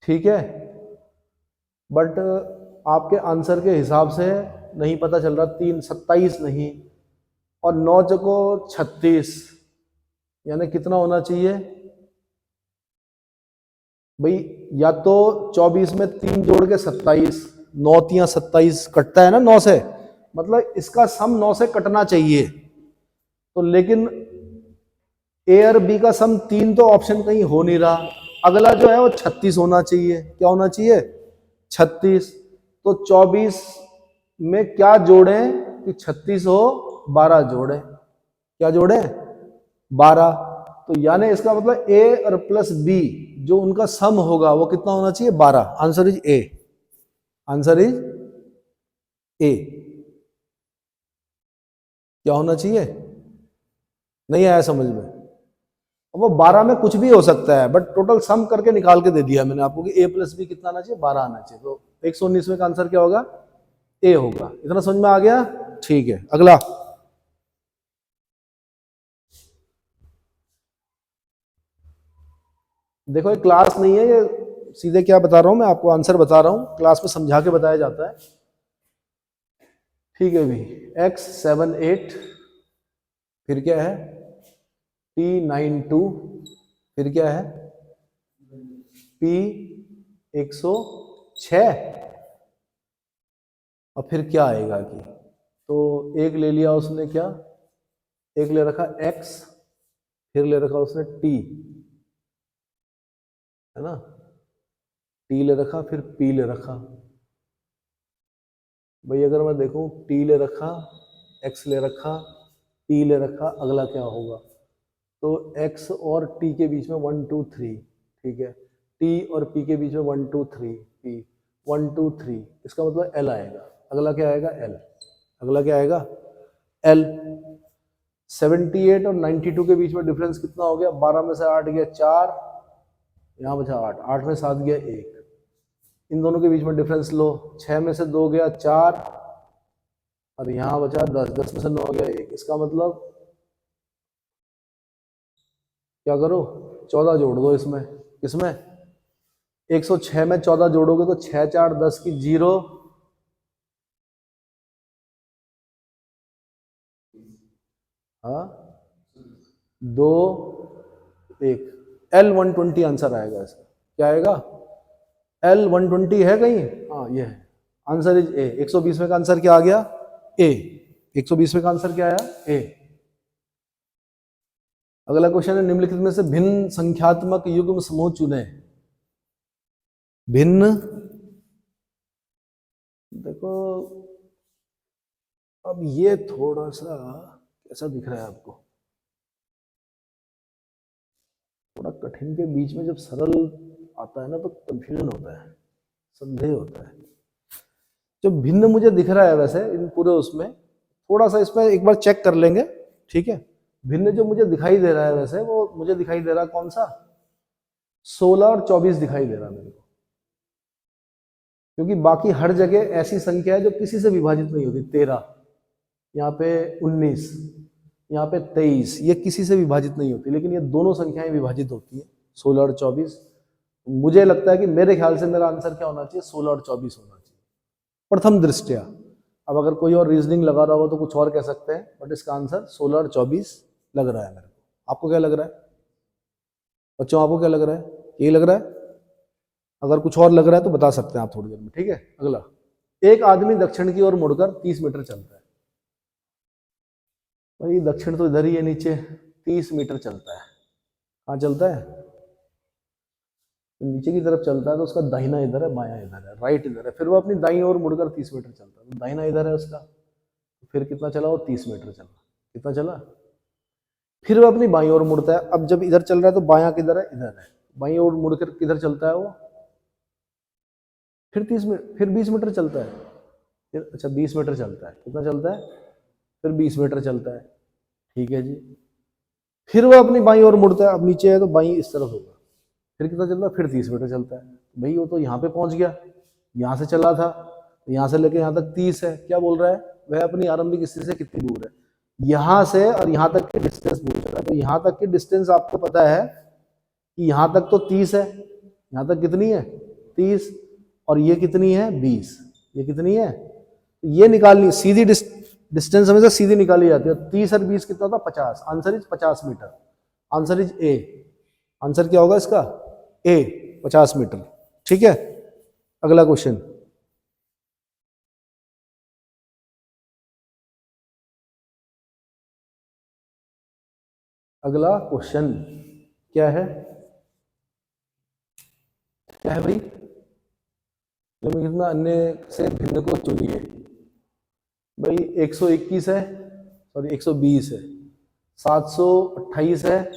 Speaker 1: ठीक है, बट आपके आंसर के हिसाब से नहीं पता चल रहा। 3 27 नहीं, और 9 चको 36, यानी कितना होना चाहिए भाई? या तो 24 में 3 जोड़ के 27, 9 3 27 कटता है ना 9 से, मतलब इसका सम 9 से कटना चाहिए। तो लेकिन ए और बी का सम 3 तो ऑप्शन कहीं हो नहीं रहा। अगला जो है वो 36 होना चाहिए। क्या होना चाहिए? 36। तो 24 में क्या जोड़ें कि 36 हो? 12 जोड़ें। क्या जोड़ें? 12। तो यानी इसका मतलब ए और प्लस बी जो उनका सम होगा वो कितना होना चाहिए? 12। Answer is A, answer is ए। क्या होना चाहिए? नहीं आया समझ में? वो 12 में कुछ भी हो सकता है, बट टोटल सम करके निकाल के दे दिया मैंने आपको कि ए प्लस बी कितना आना चाहिए? 12 आना चाहिए। तो 119 का आंसर क्या होगा? ए होगा। इतना समझ में आ गया? ठीक है, अगला। देखो ये क्लास नहीं है, ये सीधे क्या बता रहा हूं मैं आपको, आंसर बता रहा हूं। क्लास में समझा के बताया जाता है। ठीक है भी, x 7 8, फिर क्या है? t 9 2, फिर क्या है? p 106, और फिर क्या आएगा कि? तो एक ले लिया उसने क्या? एक ले रखा x, फिर ले रखा उसने t, है ना? t ले रखा, फिर p ले रखा। भाई अगर मैं देखूं t ले रखा, x ले रखा, p ले रखा, अगला क्या होगा? तो x और t के बीच में 1 2 3, ठीक है। t और p के बीच में 1 2 3, p 1 2 3, इसका मतलब l आएगा। अगला क्या आएगा? l। अगला क्या आएगा? l। 78 और 92 के बीच में डिफरेंस कितना हो गया? 12 में से 8 गया 4, यहाँ बचा 8, 8 में 7 गया 1। इन दोनों के बीच में डिफरेंस लो, 6 में से 2 गया 4, और यहाँ बचा 10, 10 में से 9 गया 1। इसका मतलब क्या करो? 14 जोड़ दो इसमें। किसमें? 106 में 14 जोड़ोगे तो 6 4 10 की 0, हाँ 2 1, L 120 आंसर आएगा इसका। क्या आएगा? L 120 है कहीं? हाँ ये है, आंसर इज ए। 120 का आंसर क्या आ गया? ए। 120 का आंसर क्या आया? ए। अगला क्वेश्चन है, निम्नलिखित में से भिन्न संख्यात्मक युग्म समूह चुने। भिन्न, देखो अब ये थोड़ा सा कैसा दिख रहा है आपको? थोड़ा कठिन के बीच में जब सरल आता है ना तो कंफ्यूजन होता है, संदेह होता है। जो भिन्न मुझे दिख रहा है वैसे इन पूरे उसमें, थोड़ा सा इसमें एक बार चेक कर लेंगे, ठीक है। भिन्न जो मुझे दिखाई दे रहा है वैसे, वो मुझे दिखाई दे रहा है कौन सा? 16 और 24 दिखाई दे रहा है मेरे को, क्योंकि बाकी हर जगह ऐसी संख्या है जो किसी से विभाजित नहीं होती। 13, यहाँ पे 19, यहाँ पे 23, ये किसी से विभाजित नहीं होती, लेकिन ये दोनों संख्याएं विभाजित होती है, 16 और 24। मुझे लगता है कि मेरे ख्याल से मेरा आंसर क्या होना चाहिए, 16 और 24 होना चाहिए प्रथम दृष्टया। अब अगर कोई और रीजनिंग लगा रहा हो तो कुछ और कह सकते हैं, बट इसका आंसर 16 और 24 लग रहा है मेरे को। आपको क्या लग रहा है बच्चों, आपको क्या लग रहा है? यही लग रहा है? अगर कुछ और लग रहा है तो बता सकते हैं आप थोड़ी देर में, ठीक है। अगला, एक आदमी दक्षिण की ओर मुड़कर 30 मीटर चलता है। भाई दक्षिण तो इधर ही है नीचे, 30 मीटर चलता है, कहाँ चलता है? तो नीचे की तरफ चलता है, तो उसका दाहिना इधर है, बायां इधर है, राइट इधर है, फिर वो अपनी दाईं ओर मुड़कर 30 मीटर चलता है, तो दाहिना इधर है उसका, फिर कितना चला वो? 30 मीटर चला। कितना चला? फिर वो अपनी बाईं ओर मुड़ता है। अब जब इधर चल रहा है तो बायां किधर है? इधर है। बाईं ओर मुड़कर किधर चलता है वो? फिर 30 मीटर, फिर 20 मीटर चलता है। फिर अच्छा 20 मीटर चलता है। कितना चलता है? फिर 20 मीटर चलता है, ठीक है जी। फिर वो अपनी बाईं ओर मुड़ता है, अब नीचे है तो बाईं इस तरफ होगा, फिर कितना चलता है? फिर 30 मीटर चलता है। भाई वो तो यहाँ पे पहुंच गया, यहाँ से चला था, तो यहाँ से लेके यहाँ तक 30 है। क्या बोल रहा है वह? अपनी आरंभिक स्थिति से कितनी दूर है? यहाँ से और यहाँ तक की डिस्टेंस पूछ रहा है, तो यहाँ तक की डिस्टेंस आपको पता है कि यहाँ तक तो 30 है, यहाँ तक कितनी है? 30, और ये कितनी है? 20। ये कितनी है? ये निकालनी सीधी डिस्टेंस हमेशा सीधी निकाली जाती है। 30 और 20 कितना होता? 50। Answer is 50 metre. Answer is A. Answer क्या होगा इसका? ए, 50 मीटर, ठीक है। अगला क्वेश्चन, अगला क्वेश्चन क्या है? क्या है भाई? कितना अन्य से भिन्न को चुनिए। भाई 121 है, सॉरी 120 है, 728 है,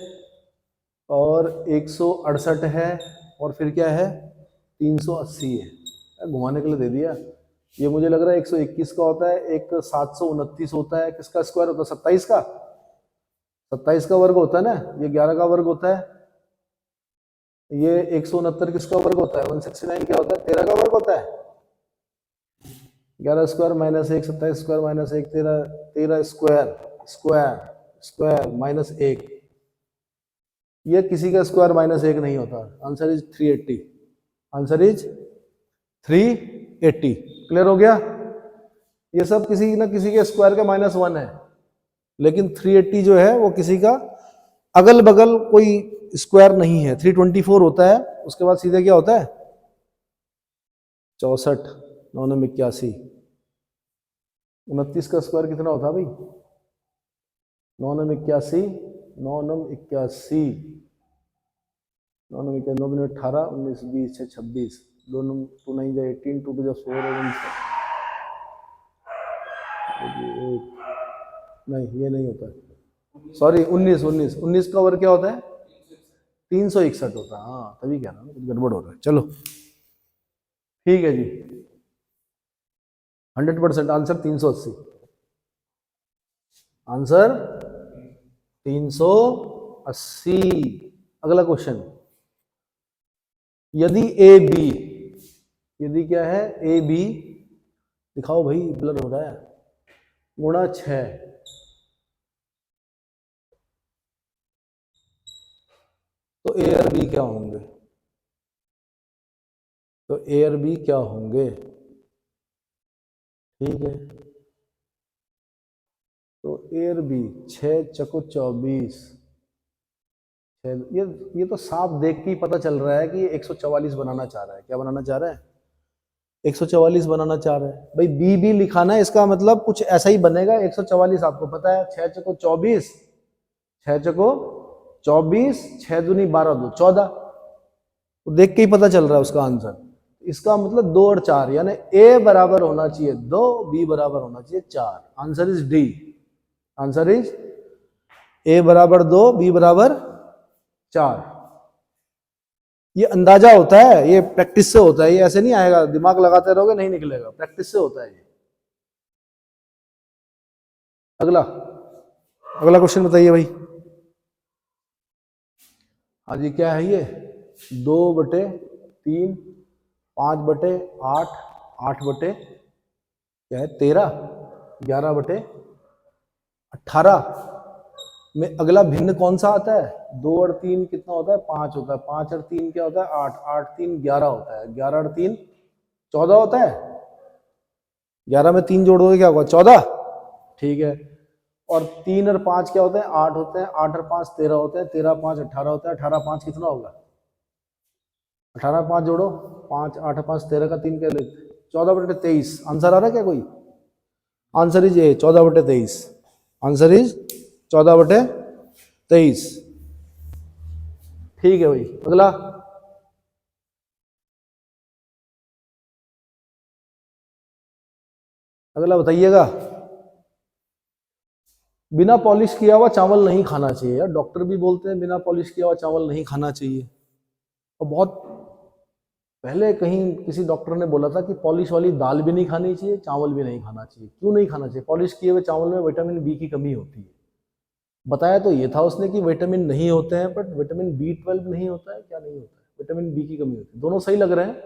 Speaker 1: और 168 है, और फिर क्या है? 380 है। घुमाने के लिए दे दिया। ये मुझे लग रहा है 121 का होता है, एक 729 होता है, किसका स्क्वायर होता है? 27 का। 27 का वर्ग होता है ना, ये 11 का वर्ग होता है, ये 169 किसका वर्ग होता है? 169 क्या होता है? 13 का वर्ग होता है। 11 square minus 1, 27 square minus 1, 13, 13 square, square square minus 1। ये किसी का स्क्वायर माइनस 1 नहीं होता। Answer is 380। Answer is 380। Clear हो गया? ये सब किसी ना किसी के स्क्वायर का -1 है, लेकिन 380 जो है वो किसी का अगल बगल कोई स्क्वायर नहीं है। 324 होता है, उसके बाद सीधे क्या होता है? 64, 9 9 81। 29 का स्क्वायर कितना होता है भाई? 9 9 81, 9 9 81, 9 9 21, 9 9 18, 19 20 6 26, 2 2 9 18, 2 2 4, नहीं ये नहीं होता है, सॉरी 19 19 19 का वर्ग क्या होता है? 361 होता है। हाँ तभी कह रहा हूँ, कुछ गड़बड़ हो रहा है। चलो ठीक है जी, 100% आंसर 380। आंसर 380। अगला क्वेश्चन, यदि ए बी, यदि क्या है? ए बी, दिखाओ भाई ब्लर हो रहा है, गुणा 6, तो ए और बी क्या होंगे? तो ए और बी क्या होंगे? ठीक है, तो ए और बी 6 चको 24, ये तो साफ देख के ही पता चल रहा है कि ये 144 बनाना चाह रहा है। क्या बनाना चाह रहा है? 144 बनाना चाह रहा है। भाई बी भी लिखा ना, इसका मतलब कुछ ऐसा ही बनेगा। 144 आपको पता है, 6 चको 24, 6 चको 24, 6 दूनी 12, 2 14, तो देख के ही पता चल रहा है उसका आंसर। इसका मतलब 2 और 4, यानी ए बराबर होना चाहिए 2, बी बराबर होना चाहिए 4। Answer is D. Answer is ए बराबर 2, बी बराबर 4। ये अंदाजा होता है, ये प्रैक्टिस से होता है, ये ऐसे नहीं आएगा, दिमाग लगाते रहोगे नहीं निकलेगा, प्रैक्टिस से होता है ये। अगला, अगला क्वेश्चन बताइए भाई। हाँ जी, क्या है ये? 2/3, 5/8, 8 क्या है? 13, 11/18, में अगला भिन्न कौन सा आता है? 2 और 3 कितना होता है? 5 होता है। 5 और 3 क्या होता है? 8। 8 3 11 होता है। 11 और 3 14 होता है। 11 में 3 जोड़ दोगे क्या होगा? 14। ठीक है। और 3 और 5 क्या होते हैं? 8 होते हैं। 8 और 5 13 होते हैं। 13 5 18 होता है। 18 5 कितना होगा? 18 5 जोड़ो, 5 8 5 13 का 3 क्या लेते? 14/23। आंसर आ रहा है क्या कोई? Answer is A 14/23। Answer is 14/23। ठीक है भाई, अगला। अगला बताइएगा। बिना पॉलिश किया हुआ चावल नहीं खाना चाहिए यार। डॉक्टर भी बोलते हैं बिना पॉलिश किया हुआ चावल नहीं खाना चाहिए। और बहुत पहले कहीं किसी डॉक्टर ने बोला था कि पॉलिश वाली दाल भी नहीं खानी चाहिए, चावल भी नहीं खाना चाहिए। क्यों नहीं खाना चाहिए? पॉलिश किए हुए चावल में विटामिन बी की कमी होती है। बताया तो ये था उसने कि विटामिन नहीं होते हैं, बट विटामिन B12 नहीं होता है। क्या नहीं होता है? विटामिन बी की कमी होती है। दोनों सही लग रहे हैं,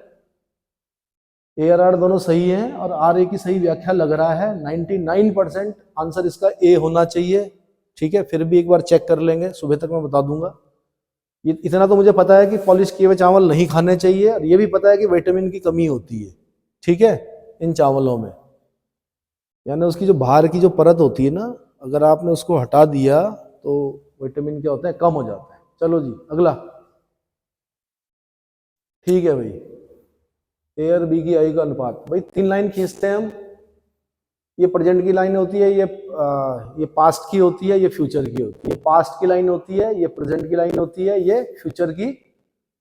Speaker 1: ए और आर दोनों सही हैं, और आर ए की सही व्याख्या लग रहा है। 99% आंसर इसका ए होना चाहिए। ठीक है, फिर भी एक बार चेक कर लेंगे, सुबह तक मैं बता दूंगा। ये इतना तो मुझे पता है कि पॉलिश किए हुए चावल नहीं खाने चाहिए, और ये भी पता है कि विटामिन की कमी होती है। ठीक है, इन चावलों में, यानी उसकी जो बाहर की जो परत होती है ना, अगर आपने उसको हटा दिया तो विटामिन क्या होता है? कम हो जाता है। चलो जी, अगला। ठीक है भाई, ए और बी की आयु का अनुपात। भाई 3 लाइन खींचते हैं हम। ये प्रेजेंट की लाइन होती है, ये पास्ट की होती है, ये फ्यूचर की होती है। पास्ट की लाइन होती है, ये प्रेजेंट की लाइन होती है, ये फ्यूचर की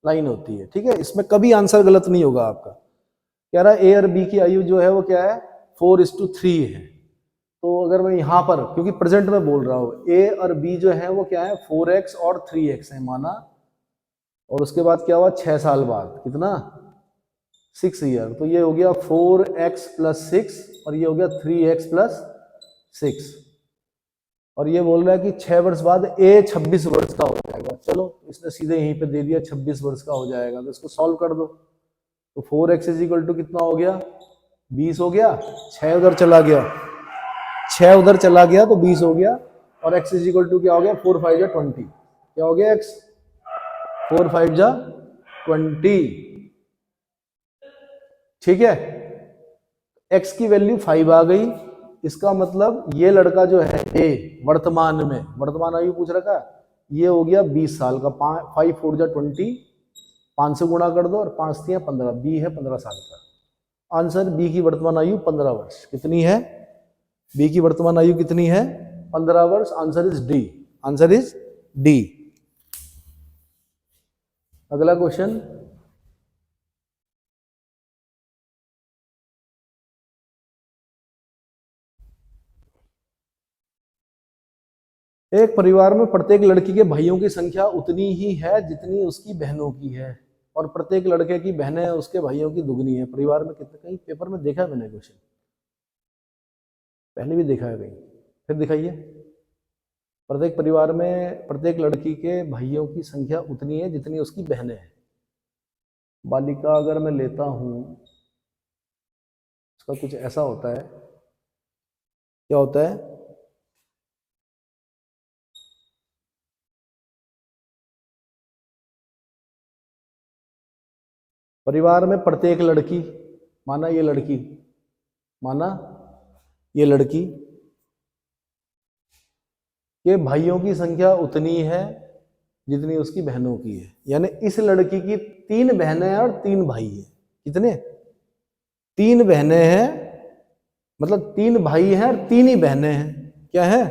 Speaker 1: लाइन होती है। ठीक है, इसमें कभी आंसर गलत नहीं होगा आपका। कह रहा है ए और बी की आयु जो है वो क्या है? 4:3 है। तो अगर मैं यहाँ पर, क्योंकि प्रेजेंट में बोल रहा हूँ, ए और बी जो है वो क्या है? 4x और 3x है माना। और उसके बाद क्या हुआ? 6 साल बाद कितना? 6 ईयर। तो ये हो गया 4x + 6, और ये हो गया 3x + 6। और ये बोल रहा है कि 6 वर्ष बाद ए 26 वर्ष का हो जाएगा। चलो, इसने सीधे यहीं पे दे दिया 26 वर्ष का हो जाएगा, तो इसको सॉल्व कर दो। तो 4x = कितना हो गया? 20 हो गया। 6 उधर चला गया, 6 उधर चला गया तो 20 हो गया। और x = क्या हो गया? 4 5 जा 20। क्या हो गया x? 4 5 जा 20। ठीक है, x की वैल्यू 5 आ गई। इसका मतलब ये लड़का जो है ए, वर्तमान में, वर्तमान आयु पूछ रखा, ये हो गया 20 साल का। 5 4 जा 20, 5 से गुणा कर दो, और 5 3 15, बी है 15 साल का। आंसर बी की वर्तमान आयु 15 वर्ष। कितनी है? बी की वर्तमान आयु कितनी है? 15 वर्ष। Answer is D. Answer is D. अगला क्वेश्चन। एक परिवार में प्रत्येक लड़की के भाइयों की संख्या उतनी ही है जितनी उसकी बहनों की है, और प्रत्येक लड़के की बहनें उसके भाइयों की दुगनी है। परिवार में कितने? कहीं पेपर में देखा है मैंने क्वेश्चन, पहले भी देखा है कहीं, फिर दिखाइए। प्रत्येक परिवार में प्रत्येक लड़की के भाइयों की संख्या उतनी है जितनी उसकी बहनें हैं। बालिका अगर मैं लेता हूं, उसका कुछ ऐसा होता है। क्या होता है? परिवार में प्रत्येक लड़की, माना ये लड़की, माना ये लड़की के भाइयों की संख्या उतनी है जितनी उसकी बहनों की है। यानी इस लड़की की 3 बहनें हैं और 3 भाई हैं। कितने? 3 बहनें हैं, मतलब 3 भाई हैं और 3 ही बहनें हैं। क्या है?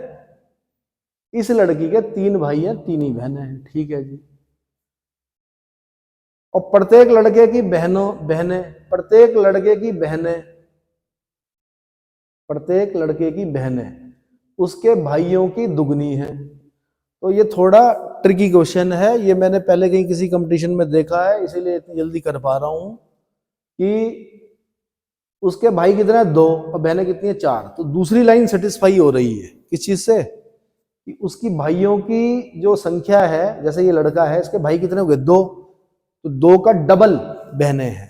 Speaker 1: इस लड़की के 3 भाई हैं, 3 ही बहनें हैं। ठीक है जी। और प्रत्येक लड़के की बहनें, प्रत्येक लड़के की बहनें, प्रत्येक लड़के की बहनें उसके भाइयों की दुगनी है। तो ये थोड़ा ट्रिकी क्वेश्चन है। ये मैंने पहले कहीं किसी कंपटीशन में देखा है, इसीलिए इतनी जल्दी कर पा रहा हूं कि उसके भाई कितने हैं? 2, और बहनें कितनी है? 4। तो दूसरी लाइन सेटिस्फाई हो रही है किस चीज से? कि उसकी भाइयों की जो संख्या है, जैसे ये लड़का है, इसके भाई कितने हो गए? 2। तो 2 का डबल बहनें हैं,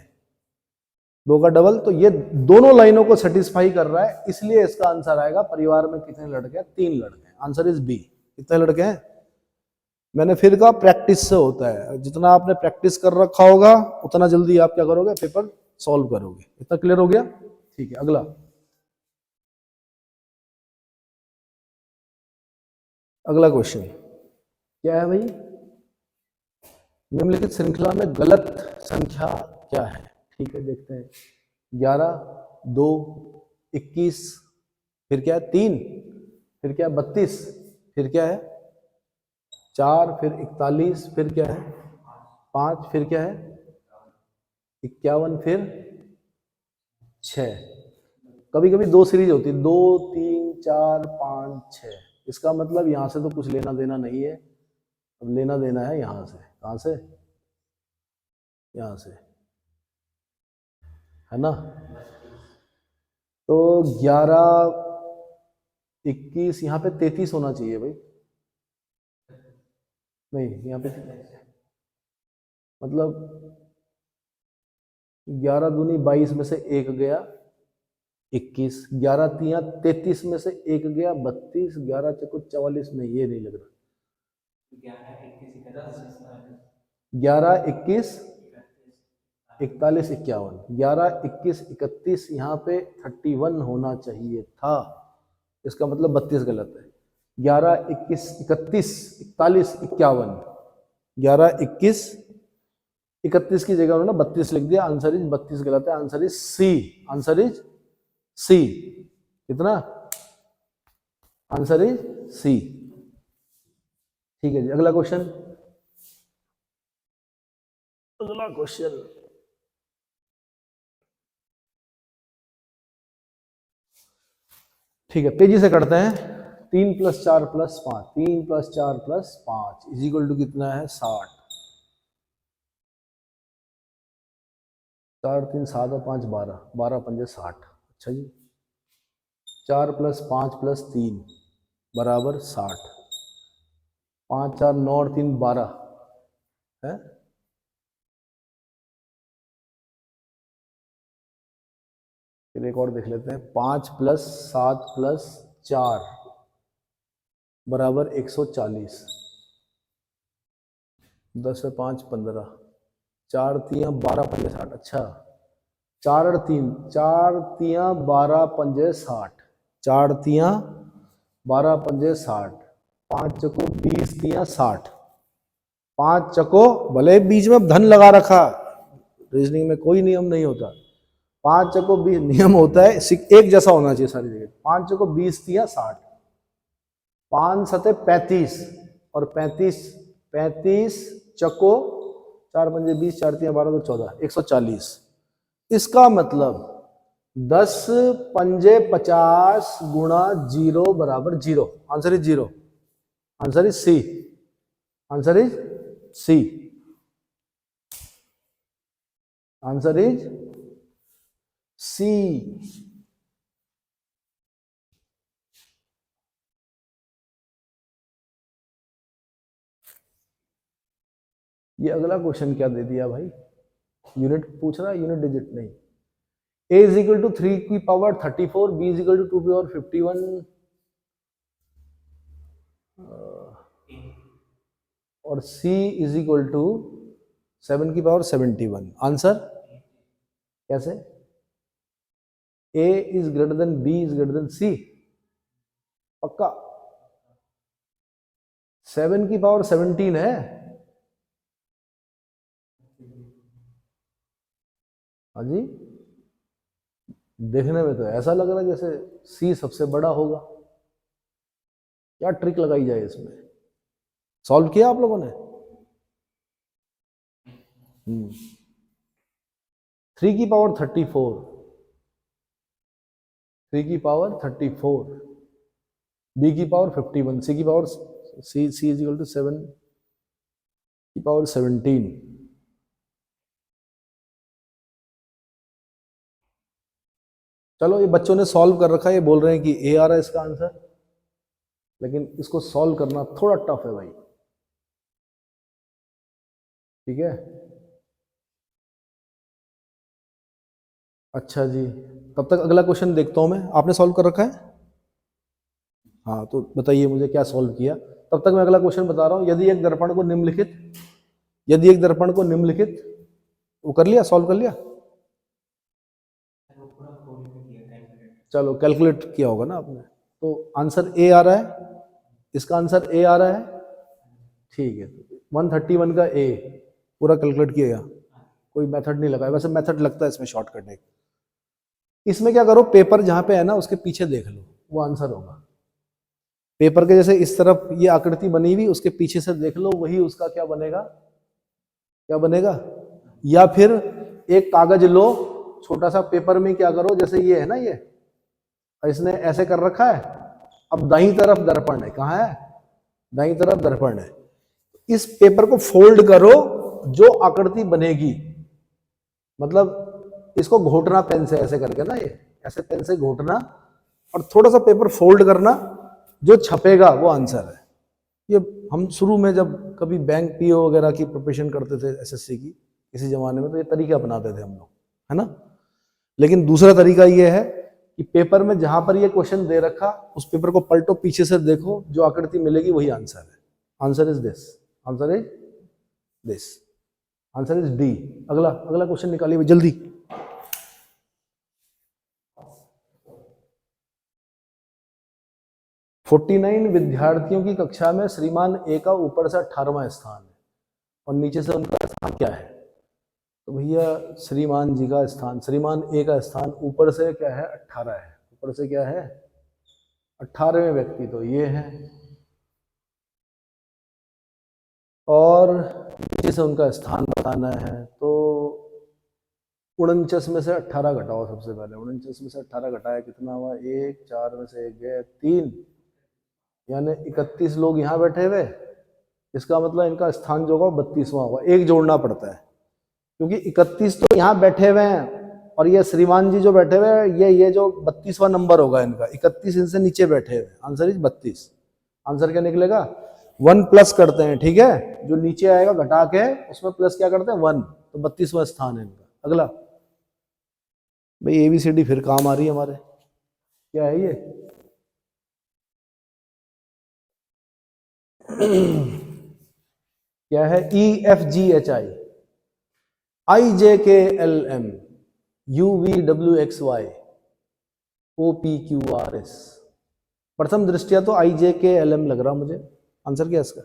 Speaker 1: 2 का डबल। तो ये दोनों लाइनों को सेटिस्फाई कर रहा है, इसलिए इसका आंसर आएगा परिवार में कितने लड़के हैं? 3 लड़के। Answer is B. कितने लड़के हैं? मैंने फिर कहा प्रैक्टिस से होता है, जितना आपने प्रैक्टिस कर रखा होगा उतना जल्दी आप क्या करोगे, पेपर सॉल्व करोगे। इतना क्लियर हो गया? ठीक है, अगला अगला क्वेश्चन क्या है भाई? निम्नलिखित श्रृंखला में गलत संख्या क्या है? ठीक है, देखते हैं। 11, 2, 21, फिर क्या है 3, फिर क्या है 32, फिर क्या है 4, फिर 41, फिर क्या है 5, फिर क्या है 51, फिर 6। कभी कभी दो सीरीज होती है, 2, 3, 4, 5, 6। इसका मतलब यहां से तो कुछ लेना देना नहीं है, अब लेना देना है यहां से। कहां से? यहां से, है ना? तो 11, 21, यहाँ पे 33 होना चाहिए भाई। नहीं, यहाँ पे मतलब 11 दूनी 22 में से एक गया 21, 11 तिया 33 में से एक गया 32, 11 चको 44 में, ये नहीं लग रहा। 11, 21, 41, 51, 11, 21, 31, यहाँ पे 31 होना चाहिए था, इसका मतलब 32 गलत है। 11, 21, 31, 41, 51, 11, 21, 31 की जगह उन्होंने 32 लिख दिया। आंसर इज 32 गलत है, answer is C. Answer is C. कितना? Answer is C. ठीक है जी, अगला क्वेश्चन। अगला क्वेश्चन ठीक है, तेजी से करते हैं। 3 + 4 + 5, 3 + 4 + 5 इज इक्वल टू कितना है? 60। 4, 3, 7 और 5, 12, 12 पंजे 60। अच्छा जी, 4 + 5 + 3 बराबर 60। 5, 4, 9 और 3, 12 है। फिर एक और देख लेते हैं। 5 + 7 + 4 बराबर 140। 10 से 5, 15, 4 तिया 12 पंजे 60। अच्छा, 4 और 3, 4 तिया 12 पंजे 60, 4 तिया 12 पंजे 60, 5 चको 20 तिया 60, 5 चको, भले बीच में धन लगा रखा, रीजनिंग में कोई नियम नहीं होता। 5 चको 20 नियम होता है, एक जैसा होना चाहिए सारी जगह। 5 चको 20 तिया 60, 5 सते 35 और 35, 35 चको 4 पंजे 20, 4 तिया 12 तो 14, 140। इसका मतलब 10 पंजे 50 गुणा 0 बराबर 0। Answer is 0। Answer is C. Answer is C. Answer is C. ये अगला क्वेश्चन क्या दे दिया भाई? यूनिट पूछ रहा है, यूनिट डिजिट नहीं। a इज इक्वल टू 3 की power 34, b is equal to 2 की पावर 51 और c इज इक्वल टू 7 की पावर 71। आंसर कैसे? a is greater then b is greater then c, पक्का। 7 की पावर 17 है। हाँ जी, देखने में तो ऐसा लग रहा है जैसे सी सबसे बड़ा होगा। क्या ट्रिक लगाई जाए इसमें? सॉल्व किया आप लोगों ने? 3 की पावर 34, 3 की पावर 34, b की पावर 51, c की power c is equal to 7 की पावर 17। चलो, ये बच्चों ने सॉल्व कर रखा है, ये बोल रहे हैं कि ए आ रहा है इसका आंसर, लेकिन इसको सॉल्व करना थोड़ा टफ है भाई। ठीक है, अच्छा जी, तब तक अगला क्वेश्चन देखता हूं मैं। आपने सॉल्व कर रखा है? हाँ तो बताइए मुझे क्या सॉल्व किया। तब तक मैं अगला क्वेश्चन बता रहा हूँ। यदि एक दर्पण को निम्नलिखित वो कर लिया, सॉल्व कर लिया, चलो कैलकुलेट किया होगा ना आपने। तो आंसर ए आ रहा है, इसका आंसर ए आ रहा है, ठीक है। 131 का ए पूरा कैलकुलेट किया, कोई मेथड नहीं लगाया, वैसे मेथड लगता है इसमें शॉर्ट करने का। इसमें क्या करो, पेपर जहां पे है ना उसके पीछे देख लो, वो आंसर होगा। पेपर के जैसे इस तरफ ये आकृति बनी हुई, उसके पीछे से देख लो, वही उसका क्या बनेगा, क्या बनेगा। या फिर एक कागज लो, छोटा सा पेपर में क्या करो, जैसे ये है ना, ये इसने ऐसे कर रखा है, अब दाईं तरफ दर्पण है, कहाँ है, दाईं तरफ दर्पण है। इस पेपर को फोल्ड करो, जो आकृति बनेगी, मतलब इसको घोटना पेन से ऐसे करके ना, ये ऐसे पेन से घोटना और थोड़ा सा पेपर फोल्ड करना, जो छपेगा वो आंसर है। ये हम शुरू में जब कभी बैंक पीओ वगैरह की प्रिपरेशन करते थे एसएससी की किसी जमाने में, तो ये तरीका अपनाते थे हम लोग, है ना। लेकिन दूसरा तरीका ये है कि पेपर में जहां पर ये क्वेश्चन दे रखा, उस पेपर को पलटो, पीछे से देखो, जो आकृति मिलेगी वही आंसर है। Answer is this, answer is this, answer is D. अगला क्वेश्चन निकालिए जल्दी। "49 विद्यार्थियों की कक्षा में श्रीमान ए का ऊपर से 18वां स्थान है और नीचे से उनका स्थान क्या है?" तो भैया श्रीमान जी का स्थान, श्रीमान ए का स्थान ऊपर से क्या है, 18 है। ऊपर से क्या है, 18वें व्यक्ति तो ये है, और नीचे से उनका स्थान बताना है। तो 49 में से 18 घटाओ सबसे पहले। 49 में से 18 घटाया कितना हुआ, 1, 4 में से 1 गया 3, यानी 31 लोग यहाँ बैठे हुए। इसका मतलब इनका स्थान जो होगा 32वां होगा। एक जोड़ना पड़ता है, क्योंकि 31 तो यहाँ बैठे हुए हैं, और ये श्रीमान जी जो बैठे हुए हैं, ये जो 32वां नंबर होगा इनका, 31 इनसे नीचे बैठे हुए। Answer is 32। आंसर क्या निकलेगा, 1 प्लस करते हैं, ठीक है, जो नीचे आएगा घटा के उसमें प्लस क्या करते हैं, 1, तो 32वां स्थान है इनका। अगला भाई ABCD फिर काम आ रही है हमारे, क्या है ये क्या है, EFGHI IJKLM UVWXY OPQRS। प्रथम दृष्टिया तो IJKLM लग रहा मुझे। आंसर क्या है इसका,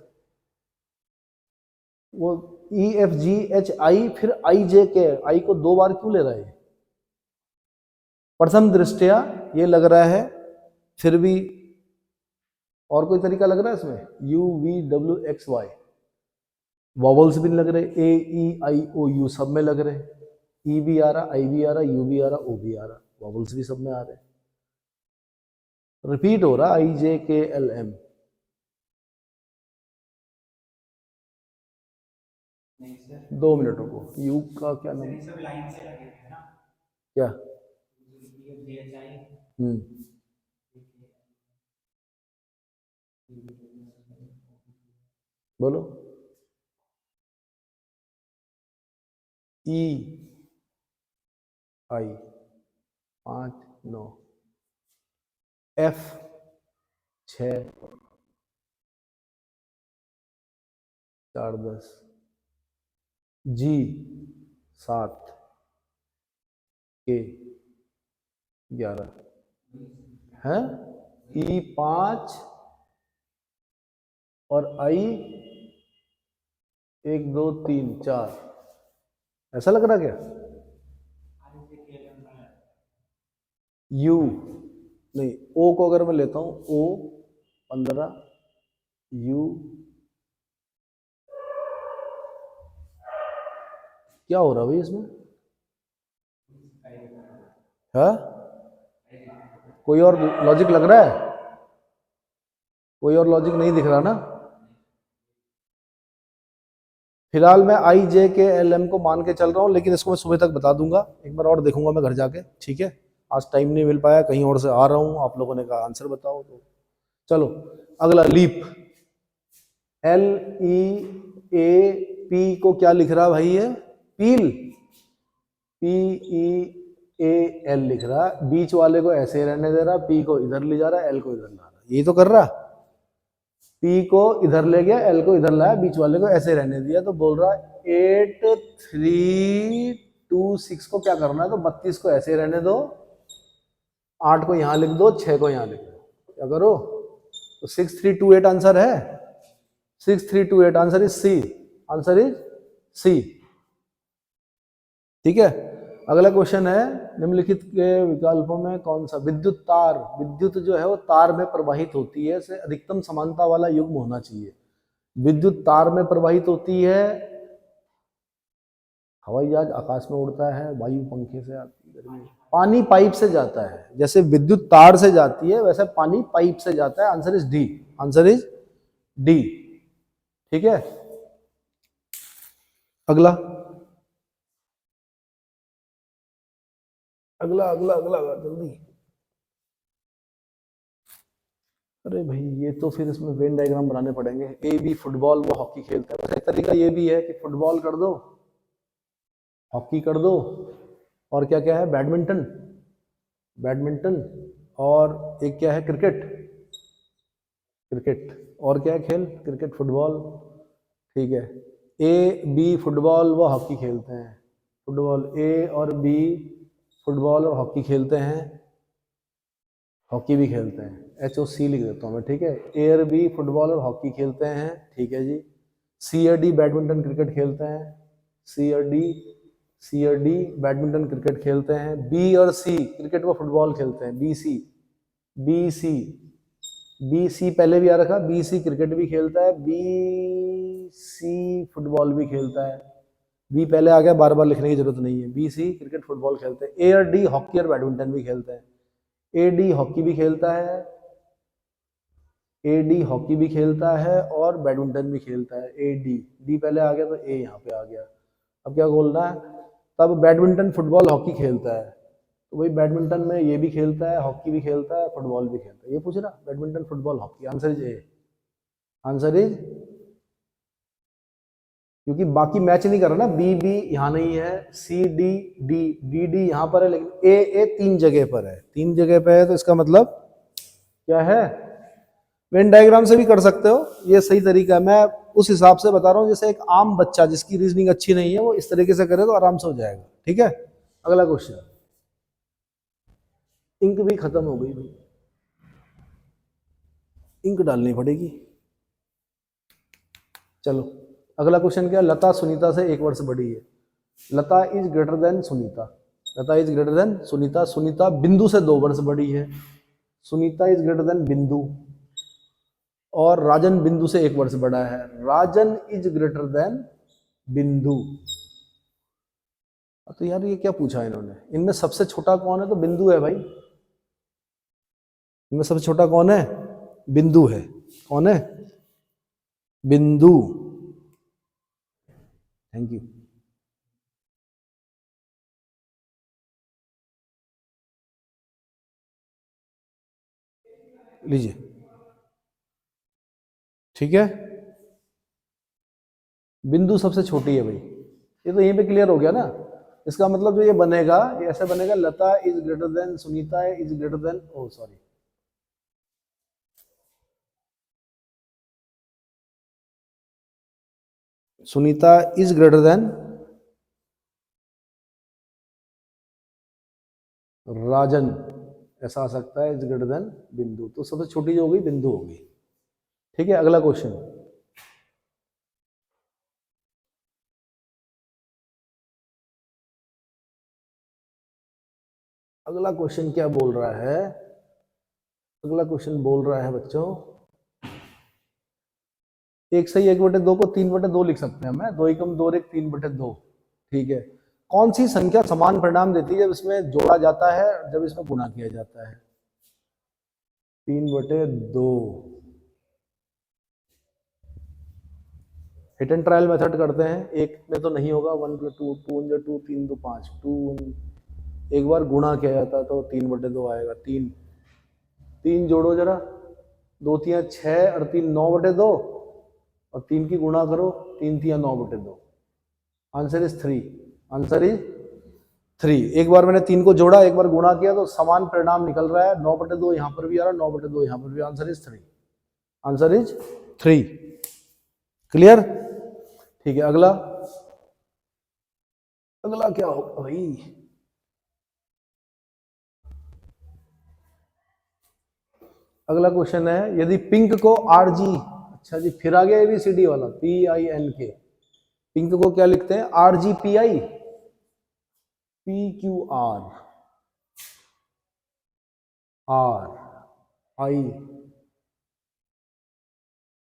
Speaker 1: वो EFGHI फिर IJK, आई को 2 बार क्यों ले रहा है। प्रथम दृष्टिया ये लग रहा है, फिर भी और कोई तरीका लग रहा है इसमें, UVWXY। वॉवल्स भी लग रहे, AEIOU सब में लग रहे, E भी आ रहा, I भी आ रहा, U भी आ रहा, O भी आ रहा, वॉवल्स भी सब में आ रहे, रिपीट हो रहा IJKLM। नहीं सर, 2 मिनट रुको, U का क्या नाम, सब लाइन से लगे हैं ना, क्या बोलो। EI 5, 9, F 6, 4, 10, G 7, K 11 है, E 5 और I 1, 2, 3, 4। ऐसा लग रहा क्या, U नहीं, O को अगर मैं लेता हूं, O 15, U क्या हो रहा भाई इसमें, है कोई और लॉजिक लग रहा है, कोई और लॉजिक नहीं दिख रहा ना। फिलहाल मैं IJKLM को मान के चल रहा हूं, लेकिन इसको मैं सुबह तक बता दूंगा, एक बार और देखूंगा मैं घर जाके, ठीक है। आज टाइम नहीं मिल पाया, कहीं और से आ रहा हूं, आप लोगों ने कहा आंसर बताओ, तो चलो अगला लीप। LEAP को क्या लिख रहा भाई, ये पील, PEAL लिख रहा, बीच वाले को ऐसे रहने दे रहा, P को इधर ले जा रहा, L को इधर ला रहा, ये तो कर रहा, P को इधर ले गया, L को इधर लाया, बीच वाले को ऐसे रहने दिया, तो बोल रहा 8 3 2 6 को क्या करना है, तो 32 को ऐसे रहने दो, 8 को यहां लिख दो, 6 को यहां लिख दो, क्या करो, तो 6328 आंसर है, 6328 answer is C, answer is C. ठीक है, अगला क्वेश्चन है, निम्नलिखित के विकल्पों में कौन सा विद्युत तार, विद्युत जो है वो तार में प्रवाहित होती है, से अधिकतम समानता वाला युग्म होना चाहिए। विद्युत तार में प्रवाहित होती है, हवाई जहाज आकाश में उड़ता है, वायु पंखे से आती है, गर्मी, पानी पाइप से जाता है, जैसे विद्युत तार से जाती है वैसे पानी पाइप से जाता है, answer is D, answer is D. ठीक है, अगला अगला अगला अगला जल्दी। अरे भाई ये तो फिर इसमें वेन डायग्राम बनाने पड़ेंगे। ए बी फुटबॉल, वो हॉकी खेलता है, एक तरीका ये भी है कि फुटबॉल कर दो, हॉकी कर दो, और क्या क्या है, बैडमिंटन, बैडमिंटन, और एक क्या है, क्रिकेट, क्रिकेट, और क्या है खेल, क्रिकेट, फुटबॉल। ठीक है, ए बी फुटबॉल व हॉकी खेलते हैं, फुटबॉल, ए और बी फुटबॉल और हॉकी खेलते हैं, हॉकी भी खेलते हैं, HOC लिख देता हूँ मैं। ठीक है, ए और बी फुटबॉल और हॉकी खेलते हैं, ठीक है जी। सी और डी बैडमिंटन क्रिकेट खेलते हैं, सी और डी बैडमिंटन क्रिकेट खेलते हैं। बी और सी क्रिकेट व फुटबॉल खेलते हैं, बी सी पहले भी आ रखा, बी सी क्रिकेट भी खेलता है, बी सी फुटबॉल भी खेलता है, बी पहले आ गया, बार बार लिखने की जरूरत नहीं है, बी सी क्रिकेट फुटबॉल खेलते हैं। ए और डी हॉकी और बैडमिंटन भी खेलते हैं, ए डी हॉकी भी खेलता है, ए डी हॉकी भी खेलता है और बैडमिंटन भी खेलता है, ए डी, डी पहले आ गया तो ए यहाँ पे आ गया। अब क्या बोलना है, तब बैडमिंटन फुटबॉल हॉकी खेलता है, तो वही बैडमिंटन में ये भी खेलता है, हॉकी भी खेलता है, फुटबॉल भी खेलता है, ये पूछ रहा badminton football hockey, answer is A, answer is, क्योंकि बाकी मैच नहीं कर रहा ना, बी बी यहाँ नहीं है, C D D D D यहाँ पर है, लेकिन ए तीन जगह पर है, तीन जगह पे है, तो इसका मतलब क्या है, वेन डायग्राम से भी कर सकते हो, ये सही तरीका है। मैं उस हिसाब से बता रहा हूँ, जैसे एक आम बच्चा जिसकी रीजनिंग अच्छी नहीं है वो इस तरीके से करे तो आराम से हो जाएगा। ठीक है, अगला क्वेश्चन, इंक भी खत्म हो गई भाई, इंक डालनी पड़ेगी। चलो अगला क्वेश्चन क्या, लता सुनीता से 1 वर्ष बड़ी है, Lata is greater than Sunita, Lata is greater than Sunita, Sunita Bindu से 2 वर्ष बड़ी है, सुनीता इज ग्रेटर देन बिंदु, और राजन बिंदु से 1 वर्ष बड़ा है, राजन इज ग्रेटर देन बिंदु। तो यार ये क्या पूछा इन्होंने, इनमें सबसे छोटा कौन है, तो बिंदु है भाई, इनमें सबसे छोटा कौन है, बिंदु है, कौन है, बिंदु। Thank you. लीजिए, ठीक है, बिंदु सबसे छोटी है भाई, ये तो यहीं पे क्लियर हो गया ना। इसका मतलब जो ये बनेगा, ये ऐसे बनेगा, Lata is greater than Sunita is greater than, oh sorry, Sunita is greater than Rajan, ऐसा आ सकता है, इज ग्रेटर देन बिंदु, तो सबसे छोटी जो होगी बिंदु होगी। ठीक है, अगला क्वेश्चन, अगला क्वेश्चन क्या बोल रहा है, अगला क्वेश्चन बोल रहा है बच्चों, 1 सही 1/2 को 3/2 लिख सकते हैं, मैं 2 एकम 2 1 3/2। ठीक है, कौन सी संख्या समान परिणाम देती है जब इसमें जोड़ा जाता है, जब इसमें गुणा किया जाता है, 3/2। हिट एंड ट्रायल मेथड करते हैं, एक में तो नहीं होगा, 1 + 2 2 × 2 3 2 5 2, एक बार गुणा किया जाता है तो 3/2 आएगा, 3 3 जोड़ो जरा, 2 3 6 और 3 9/2, और 3 की गुणा करो, 3 3 9/2, आंसर इज 3, आंसर इज 3। एक बार मैंने 3 को जोड़ा, एक बार गुणा किया तो समान परिणाम निकल रहा है। 9/2 यहाँ पर भी आ रहा है, 9/2 यहाँ पर भी। Answer is 3। Answer is 3। Clear? ठीक है, अगला अगला क्या होगा भाई? अगला क्वेश्चन है, यदि पिंक को RG, अच्छा जी फिर आ गया ABCD वाला, PINK। पिंक को क्या लिखते हैं? RGPI, PQR,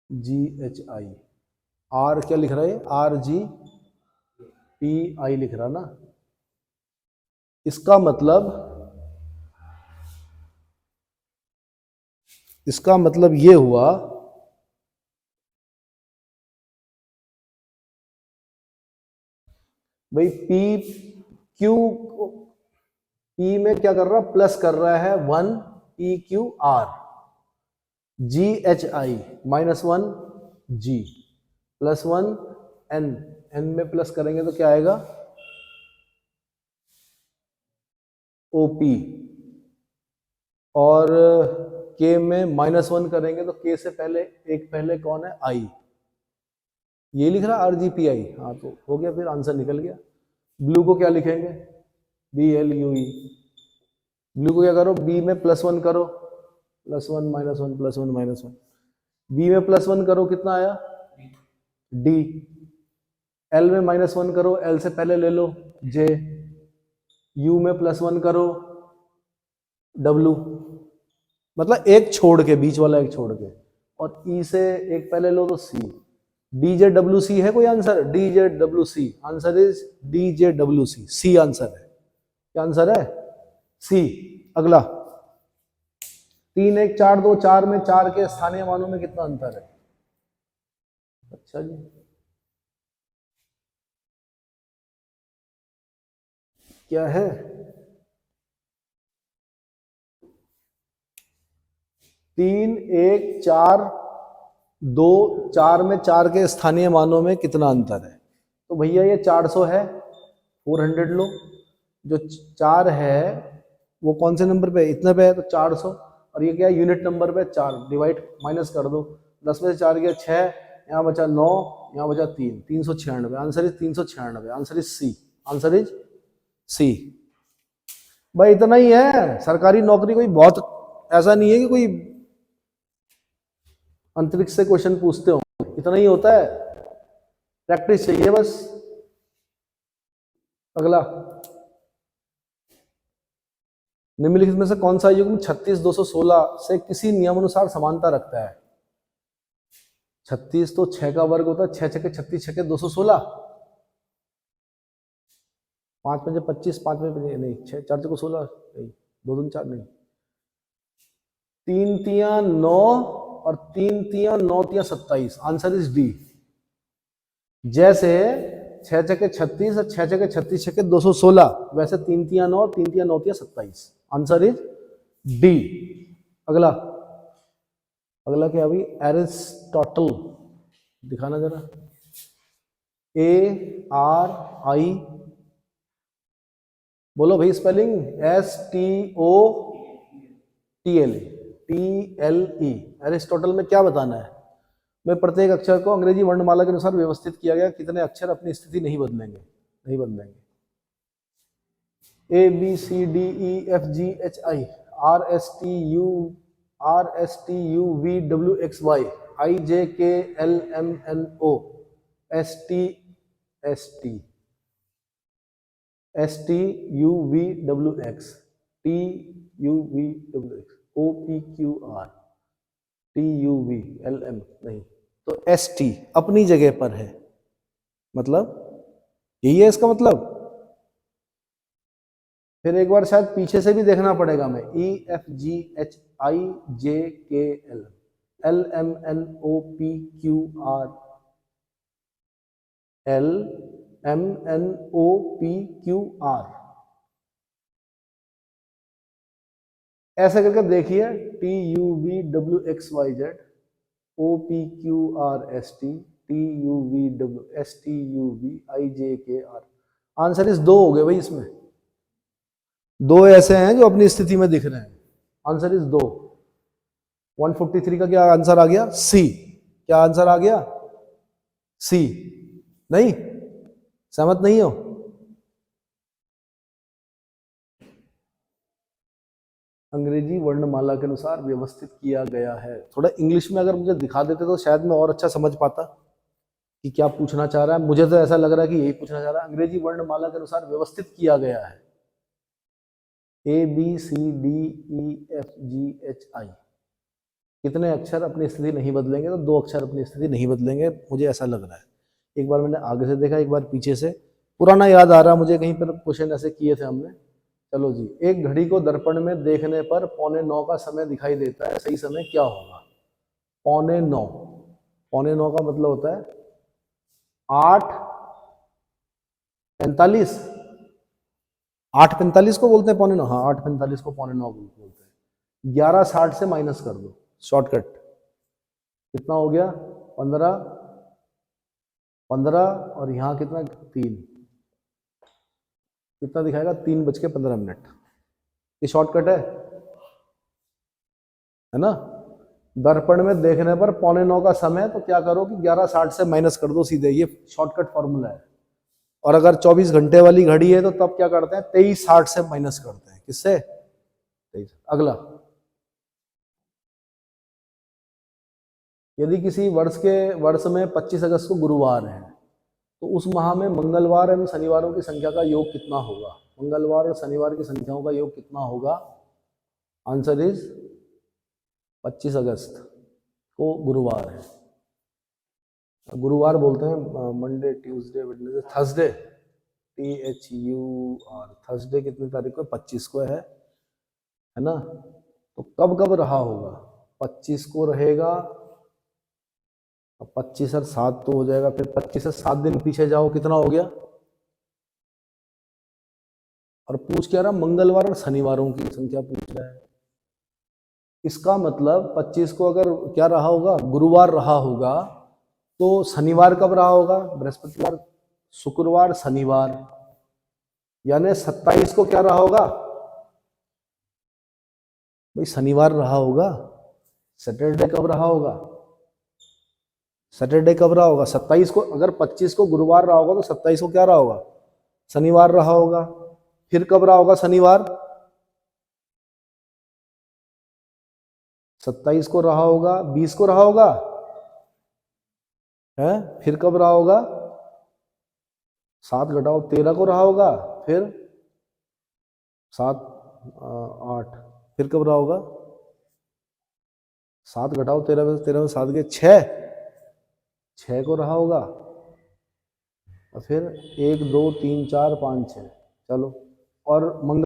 Speaker 1: RIGHI। R क्या लिख रहा है? RGPI लिख रहा ना। इसका मतलब ये हुआ भाई P में क्या कर रहा? प्लस कर रहा है 1 PQR, GHI -1 G +1 N में प्लस करेंगे तो क्या आएगा? OP। और K में -1 करेंगे तो K से पहले कौन है? I। ये लिख रहा RGPI। हाँ तो हो गया, फिर आंसर निकल गया। ब्लू को क्या लिखेंगे? BLUE। ब्लू को क्या करो? B में +1 करो, +1 -1 +1 -1। B में +1 करो, कितना आया? D। L में -1 करो, L से पहले ले लो J। U में +1 करो, W। मतलब एक छोड़ के, बीच वाला एक छोड़ के। और E से एक पहले लो तो C। DJWC है कोई answer? DJWC। Answer is DJWC। C answer है। क्या आंसर है? C। अगला 3 1 4 2 4 में 4 के स्थानीय मानों में कितना अंतर है? अच्छा जी, क्या है? 3 1 4 2 4 में 4 के स्थानीय मानों में कितना अंतर है? तो भैया ये 400 है, 400 लो। जो 4 है वो कौन से नंबर पे है? इतने पे है तो 400। और ये क्या है? यूनिट नंबर पे 4, डिवाइड माइनस कर दो। 10 में से 4 गया 6, यहाँ बचा 9, यहाँ बचा 3, 396। Answer is 396। Answer is C. Answer is C. भाई इतना ही है। सरकारी नौकरी कोई बहुत ऐसा नहीं है कि कोई अंतरिक्ष से क्वेश्चन पूछते हो, इतना ही होता है। प्रैक्टिस चाहिए बस। अगला, निम्नलिखित में से कौन सा युग्म 36 216 से किसी नियमानुसार समानता रखता है? 36 तो 6 का वर्ग होता है, 6 छके 36 छके 216। 5 5 25, 5 में नहीं, 6 4 को 16 नहीं, 2 2 4 नहीं, 3 3 9 और 3 3 9 3 27। Answer is D. जैसे 6 छके 36 और 6 छके 36 छके 216, वैसे 3 3 9 और 3 3 9 3 27। Answer is D. अगला, अगला क्या अभी? एरिस्टोटल। दिखाना जरा। ARI, बोलो भाई स्पेलिंग। STOTLE। एरिस्टोटल में क्या बताना है? में प्रत्येक अक्षर को अंग्रेजी वर्णमाला के अनुसार व्यवस्थित किया गया। कितने अक्षर अपनी स्थिति नहीं बदलेंगे? नहीं बदलेंगे। ABCDEFGHI RSTUVWXY IJKLMNO STST STUVWX TUVWX OPQR TUVLM नहीं, तो ST अपनी जगह पर है। मतलब यही है इसका मतलब। फिर एक बार शायद पीछे से भी देखना पड़ेगा हमें। EFGHIJKL LMNOPQR LMNOPQR ऐसे करके देखिए। TUVWXYZ OPQRST TUVWSTUVIJKR। आंसर इस 2 हो गए भाई इसमें। दो ऐसे हैं जो अपनी स्थिति में दिख रहे हैं। Answer is 2। 143 का क्या आंसर आ गया? सी। क्या आंसर आ गया? सी। नहीं, सहमत नहीं हो? अंग्रेजी वर्णमाला के अनुसार व्यवस्थित किया गया है। थोड़ा इंग्लिश में अगर मुझे दिखा देते तो शायद मैं और अच्छा समझ पाता कि क्या पूछना चाह रहा है। मुझे तो ऐसा लग रहा है कि यही पूछना चाह रहा है, अंग्रेजी वर्णमाला के अनुसार व्यवस्थित किया गया है। ABCDEFGHI, कितने अक्षर अपनी स्थिति नहीं बदलेंगे? तो 2 अक्षर अपनी स्थिति नहीं बदलेंगे, मुझे ऐसा लग रहा है। एक बार मैंने आगे से देखा, एक बार पीछे से। पुराना याद आ रहा है मुझे, कहीं पर क्वेश्चन ऐसे किए थे हमने। चलो जी, एक घड़ी को दर्पण में देखने पर 8:45 का समय दिखाई देता है, सही समय क्या होगा? 8:45। 8:45 का मतलब होता है 8:45। 8:45 को बोलते हैं 8:45? हाँ, 8:45 को 8:45 बोलते हैं। 11:60 से माइनस कर दो, शॉर्टकट। कितना हो गया? 15। 15 और यहाँ कितना? 3। कितना दिखाएगा? 3:15। ये शॉर्टकट है ना? दर्पण में देखने पर 8:45 का समय, तो क्या करो कि 11:60 से माइनस कर दो सीधे। ये शॉर्टकट फॉर्मूला है। और अगर 24 घंटे वाली घड़ी है तो तब क्या करते हैं? 23:60 से माइनस करते हैं। किससे? 23। अगला, यदि किसी वर्ष में 25 अगस्त को गुरुवार है, तो उस माह में मंगलवार एवं शनिवारों की संख्या का योग कितना होगा? मंगलवार और शनिवार की संख्याओं का योग कितना होगा? आंसर इज 25 अगस्त को गुरुवार है। गुरुवार बोलते हैं Monday, Tuesday, Wednesday, Thursday. THUR, Thursday कितनी तारीख को? 25 को है ना? तो कब कब रहा होगा? 25 को रहेगा। 25 और 7 तो हो जाएगा, फिर 25 से 7 दिन पीछे जाओ, कितना हो गया? और पूछ क्या रहा? मंगलवार और शनिवारों की संख्या पूछ रहा है। इसका मतलब 25 को अगर क्या रहा होगा? गुरुवार रहा होगा, तो शनिवार कब रहा होगा? बृहस्पतिवार, शुक्रवार, शनिवार। यानी 27 को क्या रहा होगा? भाई शनिवार रहा होगा। सैटरडे कब रहा होगा? सैटरडे कब रहा होगा? 27 को। अगर 25 को गुरुवार रहा होगा तो 27 को क्या रहा होगा? शनिवार रहा होगा। फिर कब रहा होगा शनिवार? 27 को रहा होगा, 20 को रहा होगा है, फिर कब रहा होगा? 7 घटाओ 13 को रहा होगा, फिर 7 8, फिर कब रहा होगा? 7 घटाओ 13 में, 13 में 7 गए 6 को रहा होगा, और फिर 1 2 3 4 5 6। चलो, और मंगल